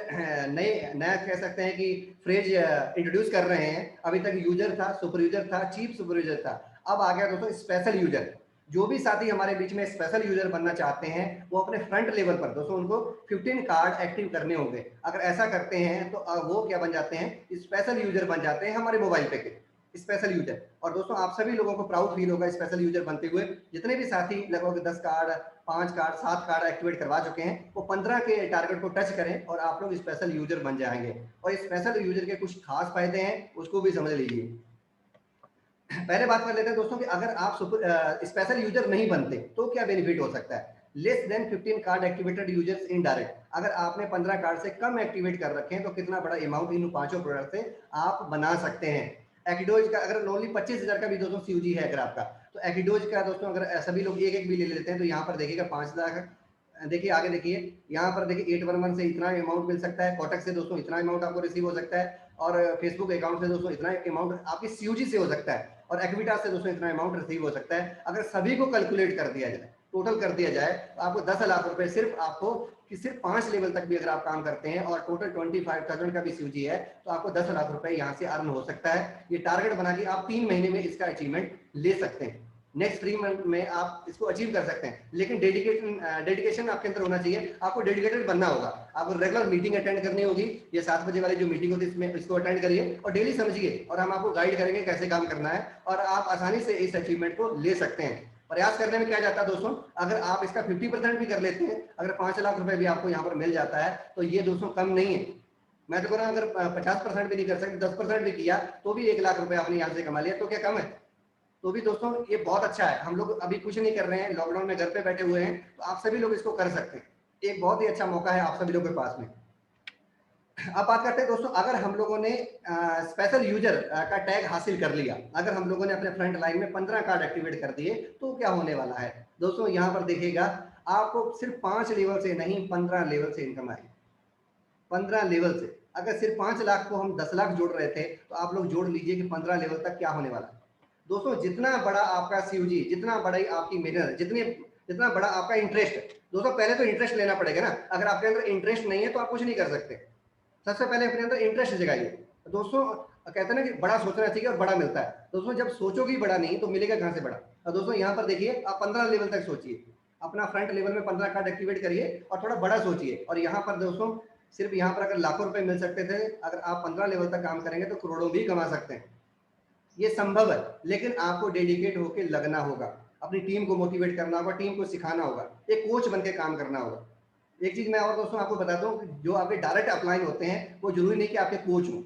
नया कह सकते हैं कि फ्रेज इंट्रोड्यूस कर रहे हैं। अभी तक यूजर था, सुपर यूजर था, चीफ सुपर यूजर था, अब आ गया दोस्तों स्पेशल यूजर। जो भी साथी हमारे बीच में स्पेशल यूजर बनना चाहते हैं वो अपने फ्रंट लेवल पर दोस्तों उनको 15 कार्ड एक्टिव करने होंगे। अगर ऐसा करते हैं तो वो क्या बन जाते हैं, स्पेशल यूजर बन जाते हैं हमारे मोबाइल पे के स्पेशल यूजर। और दोस्तों आप सभी लोगों को प्राउड फील होगा स्पेशल यूजर बनते हुए। जितने भी साथी लगभग 10 कार्ड, 5 कार्ड, 7 कार्ड एक्टिवेट करवा चुके हैं, वो 15 के टारगेट को टच करें और आप लोग स्पेशल यूजर बन जाएंगे। और स्पेशल यूजर के कुछ खास फायदे हैं, उसको भी समझ लीजिए। पहले बात कर लेते हैं दोस्तों कि अगर आप स्पेशल यूजर नहीं बनते तो क्या बेनिफिट हो सकता है। Less than 15 card activated users in direct. अगर आपने 15 कार्ड से कम एक्टिवेट कर रखे हैं तो कितना बड़ा अमाउंट इन पांचों प्रोडक्ट से आप बना सकते हैं। एक्डोज का अगर ओनली 25,000 का भी दोस्तों सीयूजी है अगर आपका, तो एक्डोज का दोस्तों अगर सभी लोग एक एक भी ले लेते हैं तो यहाँ पर देखिएगा 5 लाख। देखिए आगे देखिए यहाँ पर देखिए 811 से इतना अमाउंट मिल सकता है, कोटक से दोस्तों इतना अमाउंट आपको रिसीव हो सकता है, और फेसबुक अकाउंट से दोस्तों इतना अमाउंट आपकी सीयूजी से हो सकता है, और एक्विटास से दोस्तों इतना अमाउंट रिसीव हो सकता है। अगर सभी को कैलकुलेट कर दिया जाए, टोटल कर दिया जाए, तो आपको 10 लाख रुपए सिर्फ आपको कि सिर्फ 5 लेवल तक भी अगर आप काम करते हैं और टोटल 25,000 का भी सीयूजी है तो आपको 10 लाख रुपए यहाँ से अर्न हो सकता है। ये टारगेट बना के आप 3 महीने में इसका अचीवमेंट ले सकते हैं। नेक्स्ट 3 मंथ में आप इसको अचीव कर सकते हैं, लेकिन डेडिकेशन आपके अंदर होना चाहिए। आपको डेडिकेटेड बनना होगा, आपको रेगुलर मीटिंग अटेंड करनी होगी। ये 7 बजे वाली जो मीटिंग होती है इसमें इसको अटेंड करिए और डेली समझिए, और हम आपको गाइड करेंगे कैसे काम करना है, और आप आसानी से इस अचीवमेंट को ले सकते हैं। प्रयास करने में क्या जाता है दोस्तों, अगर आप इसका 50% भी कर लेते हैं, अगर 5 लाख रुपए भी आपको यहाँ पर मिल जाता है तो ये दोस्तों कम नहीं है। मैं तो कह रहा हूँ अगर 50% भी नहीं कर सकते, 10% भी किया तो भी 1 लाख रुपए आपने यहाँ से कमा लिया, तो क्या कम है? तो भी दोस्तों ये बहुत अच्छा है। हम लोग अभी कुछ नहीं कर रहे हैं, लॉकडाउन में घर पे बैठे हुए हैं, तो आप सभी लोग इसको कर सकते हैं। एक बहुत ही अच्छा मौका है आप सभी लोगों के पास में। अब बात करते हैं दोस्तों, अगर हम लोगों ने स्पेशल यूजर का टैग हासिल कर लिया, अगर हम लोगों ने अपने फ्रंट लाइन में 15 कार्ड एक्टिवेट कर दिए तो क्या होने वाला है दोस्तों। यहाँ पर देखिएगा आपको सिर्फ 5 लेवल से नहीं 15 लेवल से इनकम आएगी। 15 लेवल से, अगर सिर्फ 5 लाख को हम 10 लाख जोड़ रहे थे तो आप लोग जोड़ लीजिए कि 15 लेवल तक क्या होने वाला है दोस्तों। जितना बड़ा आपका सीयूजी, जितना बड़ी आपकी मेहनत, जितना बड़ा आपका इंटरेस्ट, दोस्तों पहले तो इंटरेस्ट लेना पड़ेगा ना। अगर आपके अंदर इंटरेस्ट नहीं है तो आप कुछ नहीं कर सकते। सबसे पहले अपने अंदर इंटरेस्ट जगाइए दोस्तों। कहते हैं ना कि बड़ा सोचना चाहिए और बड़ा मिलता है। दोस्तों जब सोचोगे बड़ा नहीं तो मिलेगा कहां से बड़ा। और दोस्तों यहाँ पर देखिए आप 15 लेवल तक सोचिए, अपना फ्रंट लेवल में 15 कार्ड एक्टिवेट करिए और थोड़ा बड़ा सोचिए। और यहाँ पर दोस्तों सिर्फ यहाँ पर अगर लाखों रुपए मिल सकते थे, अगर आप 15 लेवल तक काम करेंगे तो करोड़ों भी कमा सकते हैं। ये संभव है, लेकिन आपको डेडिकेट होकर लगना होगा, अपनी टीम को मोटिवेट करना होगा, टीम को सिखाना होगा, एक कोच बनकर काम करना होगा। एक चीज मैं और दोस्तों आपको बताता हूँ, जो आपके डायरेक्ट अपलाइन होते हैं वो जरूरी नहीं कि आपके कोच हों।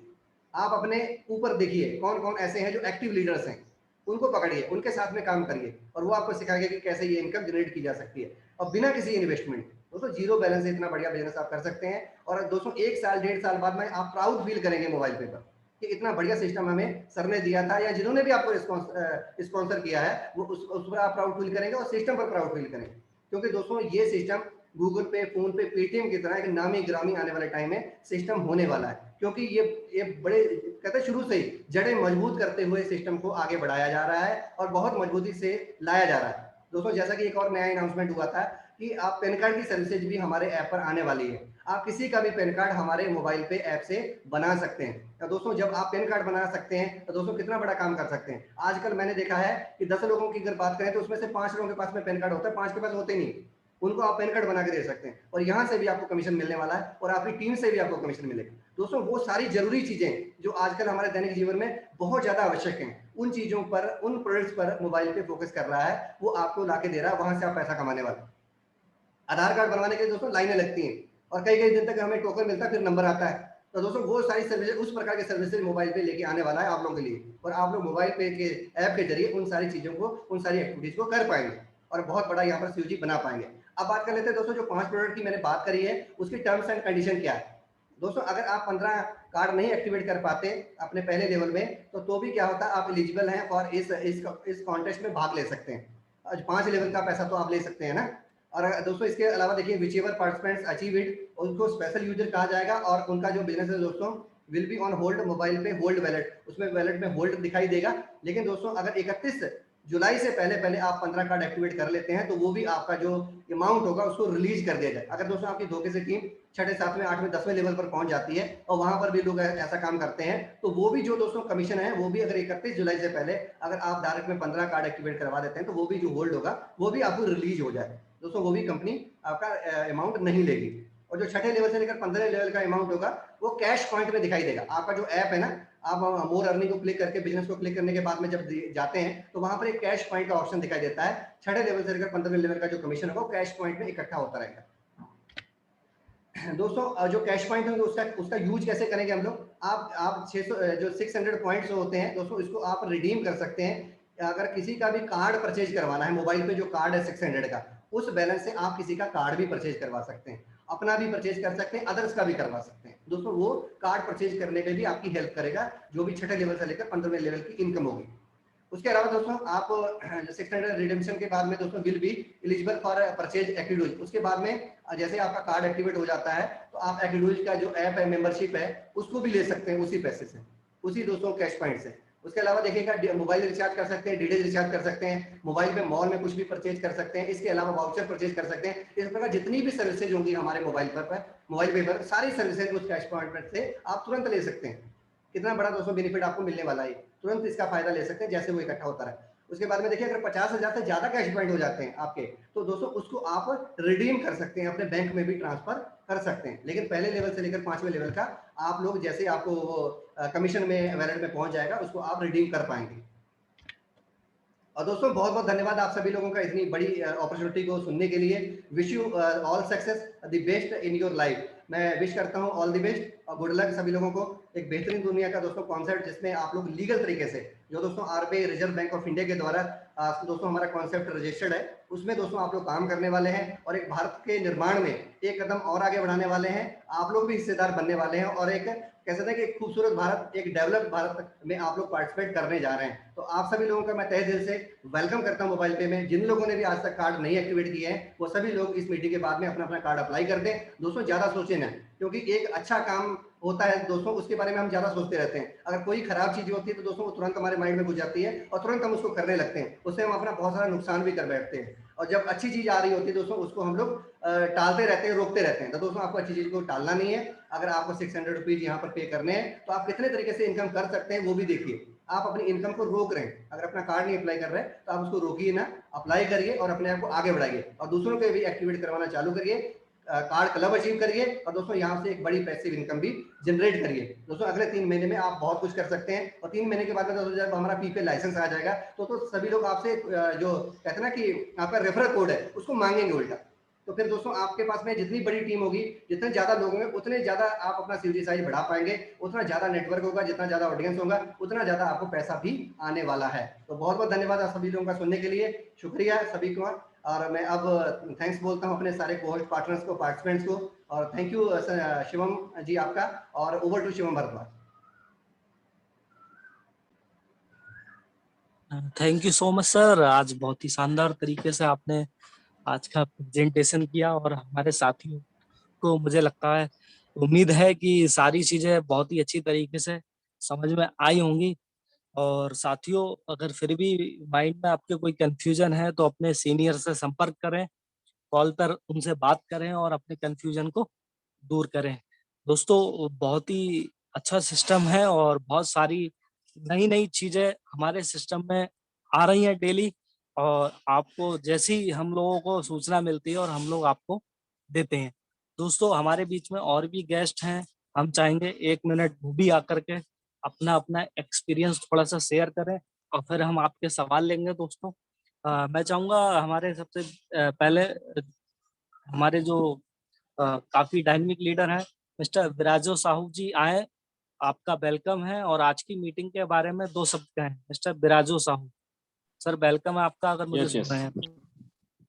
आप अपने ऊपर देखिए कौन कौन ऐसे हैं जो एक्टिव लीडर्स हैं, उनको पकड़िए, उनके साथ में काम करिए और वो आपको सिखाएंगे कि कैसे ये इनकम जनरेट की जा सकती है और बिना किसी इन्वेस्टमेंट। दोस्तों जीरो बैलेंस से इतना बढ़िया बिजनेस आप कर सकते हैं। और दोस्तों 1 साल 1.5 साल बाद में आप प्राउड फील करेंगे मोबाइल पे पर कि इतना बढ़िया सिस्टम हमें सर ने दिया था, या जिन्होंने भी आपको स्पॉन्सर किया है वो उस पर आप प्राउड फील करेंगे और सिस्टम पर प्राउड फील करेंगे। क्योंकि दोस्तों ये सिस्टम गूगल पे, फोन पे, पेटीएम की तरह एक नामी ग्रामी आने वाले टाइम में सिस्टम होने वाला है। क्योंकि ये बड़े कहते शुरू से ही जड़ें मजबूत करते हुए सिस्टम को आगे बढ़ाया जा रहा है और बहुत मजबूती से लाया जा रहा है। दोस्तों जैसा कि एक और नया अनाउंसमेंट हुआ था कि आप पैन कार्ड की सर्विसेज भी हमारे ऐप पर आने वाली है। आप किसी का भी पैन कार्ड हमारे मोबाइल पे ऐप से बना सकते हैं। तो दोस्तों जब आप पैन कार्ड बना सकते हैं तो दोस्तों कितना बड़ा काम कर सकते हैं। आजकल मैंने देखा है कि 10 लोगों की अगर बात करें तो उसमें से 5 लोगों के पास में पैन कार्ड होता है, 5 के पास होते नहीं। उनको आप पैन कार्ड बना के दे सकते हैं और यहाँ से भी आपको कमीशन मिलने वाला है और आपकी टीम से भी आपको कमीशन मिलेगा। दोस्तों वो सारी जरूरी चीजें जो आजकल हमारे दैनिक जीवन में बहुत ज्यादा आवश्यक हैं, उन चीजों पर, उन प्रोडक्ट्स पर मोबाइल पे फोकस कर रहा है, वो आपको लाके दे रहा है, वहां से आप पैसा कमाने वाले। आधार कार्ड बनवाने के लिए दोस्तों लाइनें लगती हैं और कई कई दिन तक हमें टोकन मिलता है, फिर नंबर आता है। तो दोस्तों वो सारी सर्विसेज, उस प्रकार की सर्विसेज मोबाइल पे लेके आने वाला है आप लोगों के लिए, और आप लोग मोबाइल पे के ऐप के जरिए उन सारी चीजों को, उन सारी एक्टिविटीज को कर पाएंगे और बहुत बड़ा यहाँ पर सीयूजी बना पाएंगे। अब बात कर लेते हैं दोस्तों, जो 5 प्रोडक्ट की मैंने बात करी है उसकी टर्म्स एंड कंडीशन क्या है। दोस्तों अगर आप 15 कार्ड नहीं एक्टिवेट कर पाते अपने पहले लेवल में तो भी क्या होता है, आप एलिजिबल हैं और इस कॉन्टेस्ट में भाग ले सकते हैं। आज 5 लेवल का पैसा तो आप ले सकते हैं ना। और दोस्तों इसके अलावा देखिए, which ever participants achieve it, उनको स्पेशल यूजर कहा जाएगा और उनका जो बिजनेस है दोस्तों will be on hold, mobile पे होल्ड वैलेट, उसमें वैलेट में होल्ड दिखाई देगा। लेकिन दोस्तों अगर 31 जुलाई से पहले पहले आप 15 कार्ड एक्टिवेट कर लेते हैं तो वो भी आपका जो अमाउंट होगा उसको रिलीज कर दिया जाए। अगर दोस्तों आपकी धोखे से टीम 6, 7, 8, 10वें लेवल पर पहुंच जाती है और वहां पर भी लोग ऐसा काम करते हैं तो वो भी जो दोस्तों कमीशन है वो भी अगर 31 जुलाई से पहले अगर आप डायरेक्ट में 15 कार्ड एक्टिवेट करवा देते हैं तो वो भी जो होल्ड होगा वो भी आपको रिलीज हो जाए दोस्तों, वो भी कंपनी आपका अमाउंट नहीं लेगी। और जो 6ठे लेवल से लेकर 15वें लेवल का अमाउंट होगा वो कैश पॉइंट में दिखाई देगा। आपका जो ऐप है ना, आप मोर अर्निंग को क्लिक करके, बिजनेस को क्लिक करने के बाद में जब जाते हैं तो वहां पर एक कैश पॉइंट का ऑप्शन दिखाई देता है। 6ठे लेवल से लेकर 15वें लेवल का जो कमीशन होगा वो कैश पॉइंट में इकट्ठा होता रहेगा। दोस्तों जो कैश पॉइंट होंगे उसका यूज कैसे करेंगे हम लोग, आप 600 जो 600 पॉइंट्स होते हैं दोस्तों, इसको आप रिडीम कर सकते हैं। अगर किसी का भी कार्ड परचेज करवाना है, मोबाइल पे जो कार्ड है 600 का, उस बैलेंस से आप किसी का कार्ड भी परचेज करवा सकते हैं, अपना भी परचेज कर सकते हैं, अदर्स का भी करवा सकते हैं दोस्तों। वो कार्ड परचेज करने में भी आपकी हेल्प करेगा, जो भी छठे लेवल से लेकर 15वें लेवल की इनकम होगी। उसके अलावा दोस्तों आप 600 रिडेम्पशन के बाद में दोस्तों will be eligible for purchase activities. उसके बाद में जैसे आपका कार्ड एक्टिवेट हो जाता है तो आप एक्टिविटीज का जो ऐप है, मेंबरशिप है, उसको भी ले सकते हैं उसी पैसे से, उसी दोस्तों कैश पॉइंट से। उसके अलावा देखिएगा मोबाइल रिचार्ज कर सकते हैं, डीटीएच रिचार्ज कर सकते हैं, मोबाइल में मॉल में कुछ भी परचेज कर सकते हैं, इसके अलावा वाउचर परचेज कर सकते हैं। इस प्रकार जितनी भी सर्विसेज होंगी हमारे मोबाइल पे सारी सर्विसेज उस कैश पॉइंट से आप तुरंत ले सकते हैं। कितना बड़ा दोस्तों बेनिफिट आपको मिलने वाला है, तुरंत इसका फायदा ले सकते हैं जैसे वो इकट्ठा होता है। उसके बाद में देखिए अगर 50,000 से ज्यादा कैश पॉइंट हो जाते हैं आपके, तो दोस्तों उसको आप रिडीम कर सकते हैं, अपने बैंक में भी ट्रांसफर कर सकते हैं। लेकिन पहले लेवल से लेकर 5वें लेवल का आप लोग जैसे आपको कमीशन में वैलेट में पहुंच जाएगा, उसको आप रिडीम कर पाएंगे। और दोस्तों बहुत बहुत धन्यवाद आप सभी लोगों का इतनी बड़ी अपॉर्चुनिटी को सुनने के लिए। Wish you all success, the best in your life. मैं विश करता हूं ऑल द बेस्ट और गुड लक सभी लोगों को। एक बेहतरीन दुनिया का दोस्तों कॉन्सेप्ट जिसमें आप लोग लीगल तरीके से, जो दोस्तों RBI reserve bank of India के द्वारा दोस्तों हमारा कॉन्सेप्ट रजिस्टर्ड है, उसमें दोस्तों आप लोग काम करने वाले हैं और एक भारत के निर्माण में एक कदम और आगे बढ़ाने वाले हैं। आप लोग भी हिस्सेदार बनने वाले हैं और एक कह सकते हैं कि एक खूबसूरत भारत, एक डेवलप्ड भारत में आप लोग पार्टिसिपेट करने जा रहे हैं। तो आप सभी लोगों का मैं तहे दिल से वेलकम करता हूं मोबाइल पे में। जिन लोगों ने भी आज तक कार्ड नहीं एक्टिवेट किए हैं, वो सभी लोग इस मीटिंग के बाद में अपना अपना कार्ड अप्लाई कर दें। दोस्तों ज्यादा सोचें ना, क्योंकि एक अच्छा काम होता है दोस्तों, उसके बारे में हम ज्यादा सोचते रहते हैं। अगर कोई खराब चीज होती है तो दोस्तों वो तुरंत हमारे माइंड में घुस जाती है और तुरंत हम उसको करने लगते हैं, उससे हम अपना बहुत सारा नुकसान भी कर बैठते हैं। और जब अच्छी चीज आ रही होती है दोस्तों, उसको हम लोग टालते रहते हैं, रोकते रहते हैं। तो दोस्तों आपको अच्छी चीज को टालना नहीं है। अगर आपको 600 रुपीज यहाँ पर पे करने हैं तो आप कितने तरीके से इनकम कर सकते हैं वो भी देखिए। आप अपनी इनकम को रोक रहे हैं, अगर अपना कार्ड नहीं अप्लाई कर रहे हैं तो आप उसको रोकिए ना, अप्लाई करिए और अपने आप को आगे बढ़ाइए और दूसरों को भी एक्टिवेट करवाना चालू करिए। कार्ड क्लब अचीव करिए और दोस्तों यहाँ से एक बड़ी पैसिव इनकम भी जनरेट करिए। दोस्तों अगले 3 महीने में आप बहुत कुछ कर सकते हैं और 3 महीने के बाद में दोस्तों जब हमारा पीपीएल लाइसेंस आ जाएगा तो सभी लोग आपसे जो कहते हैं ना कि आपका रेफरल कोड है उसको मांगेंगे उल्टा। तो फिर दोस्तों आपके पास में जितनी बड़ी टीम होगी, जितने ज्यादा लोग होंगे, उतने ज्यादा आप अपना सीवरेज साइज बढ़ा पाएंगे, उतना ज्यादा नेटवर्क होगा, जितना ज्यादा ऑडियंस होगा उतना ज्यादा आपको पैसा भी आने वाला है। तो बहुत बहुत धन्यवाद आप सभी लोगों का सुनने के लिए, शुक्रिया सभी को। और मैं अब थैंक्स बोलता हूं अपने सारे कोहोस्ट पार्टनर्स को, पार्टिसिपेंट्स को। और थैंक यू शिवम जी आपका, और over to Shivam Bhardwaj. Thank you so much sir. आज बहुत ही शानदार तरीके से आपने आज का प्रेजेंटेशन किया और हमारे साथियों को मुझे लगता है, उम्मीद है कि सारी चीजें बहुत ही अच्छी तरीके से समझ में आई होंगी। और साथियों अगर फिर भी माइंड में आपके कोई कंफ्यूजन है तो अपने सीनियर से संपर्क करें, कॉल पर उनसे बात करें और अपने कंफ्यूजन को दूर करें। दोस्तों बहुत ही अच्छा सिस्टम है और बहुत सारी नई नई चीजें हमारे सिस्टम में आ रही हैं डेली, और आपको जैसी हम लोगों को सूचना मिलती है और हम लोग आपको देते हैं। दोस्तों हमारे बीच में और भी गेस्ट हैं, हम चाहेंगे 1 मिनट वो भी आकर के अपना अपना एक्सपीरियंस थोड़ा सा शेयर करें और फिर हम आपके सवाल लेंगे। दोस्तों मैं चाहूंगा हमारे सबसे पहले हमारे जो काफी डायनेमिक लीडर है मिस्टर विराजो साहू जी आए, आपका वेलकम है और आज की मीटिंग के बारे में 2 शब्द कहें। मिस्टर विराजो साहू सर, वेलकम है आपका, अगर मुझे Yes, सुन रहे yes, हैं तो।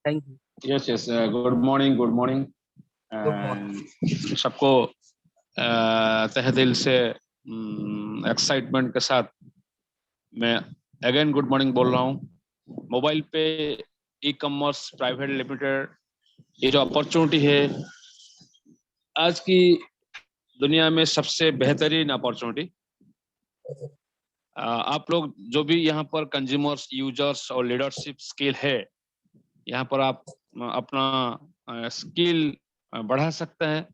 Thank you. yes, yes. Good morning, good morning. Good morning. सबको तहे दिल से एक्साइटमेंट के साथ मैं अगेन गुड मॉर्निंग बोल रहा हूँ। मोबाइल पे ई कॉमर्स प्राइवेट लिमिटेड, ये जो अपॉर्चुनिटी है आज की दुनिया में सबसे बेहतरीन अपॉर्चुनिटी। आप लोग जो भी यहाँ पर कंज्यूमर्स, यूजर्स और लीडरशिप स्किल है, यहाँ पर आप अपना स्किल बढ़ा सकते हैं।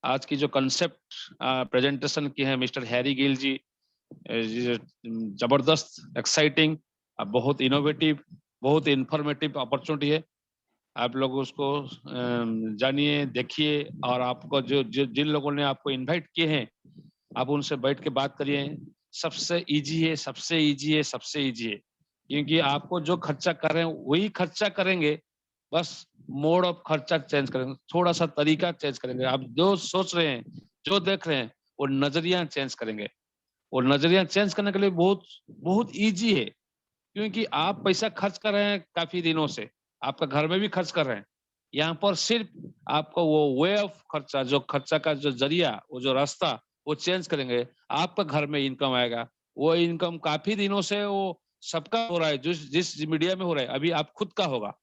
आज की जो कंसेप्ट प्रेजेंटेशन की है मिस्टर हैरी गिल जी, जबरदस्त, एक्साइटिंग, बहुत इनोवेटिव, बहुत इंफॉर्मेटिव अपॉर्चुनिटी है। आप लोग उसको जानिए, देखिए, और आपको जिन लोगों ने आपको इनवाइट किए हैं आप उनसे बैठ के बात करिए। सबसे इजी है, सबसे इजी है, सबसे इजी है, क्योंकि आपको जो खर्चा कर रहे हैं वही खर्चा करेंगे, बस मोड ऑफ खर्चा चेंज करेंगे, थोड़ा सा तरीका चेंज करेंगे। आप जो सोच रहे हैं, जो देख रहे हैं, वो नजरिया चेंज करेंगे। और नजरिया चेंज करने के लिए बहुत बहुत इजी है, क्योंकि आप पैसा खर्च कर रहे हैं काफी दिनों से, आपका घर में भी खर्च कर रहे हैं। यहाँ पर सिर्फ आपको वो वे ऑफ खर्चा, जो खर्चा का जो जरिया, वो जो रास्ता, वो चेंज करेंगे, आपका घर में इनकम आएगा। वो इनकम काफी दिनों से वो सबका हो रहा है, जिस जिस मीडिया में हो रहा है, अभी आप खुद का होगा।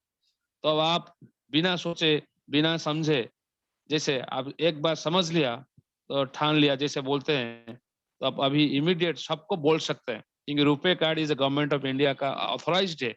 तो अब आप बिना सोचे, बिना समझे, जैसे आप एक बार समझ लिया तो ठान लिया, जैसे बोलते हैं, तो आप अभी इमीडिएट सबको बोल सकते हैं, क्योंकि RuPay card is government of India का ऑथराइज्ड है।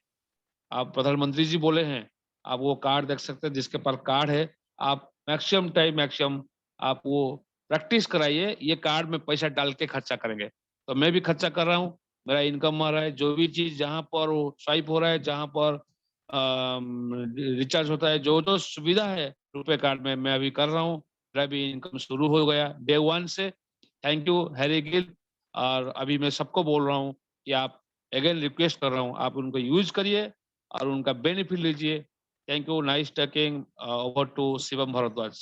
आप प्रधानमंत्री जी बोले हैं, आप वो कार्ड देख सकते हैं, जिसके पास कार्ड है, आप मैक्सिमम आप वो प्रैक्टिस कराइए, ये कार्ड में पैसा डाल के खर्चा करेंगे। तो मैं भी खर्चा कर रहा हूँ, मेरा इनकम आ रहा है, जो भी चीज जहाँ पर वो स्वाइप हो रहा है, जहाँ पर रिचार्ज होता है, जो जो सुविधा है रुपए कार्ड में, मैं अभी कर रहा हूँ। मेरा भी इनकम शुरू हो गया डे 1 से। Thank you Harry Gill. और अभी मैं सबको बोल रहा हूँ कि आप, अगेन रिक्वेस्ट कर रहा हूँ, आप उनको यूज करिए और उनका बेनिफिट लीजिए। Thank you, nice talking, over to Shivam Bhardwaj.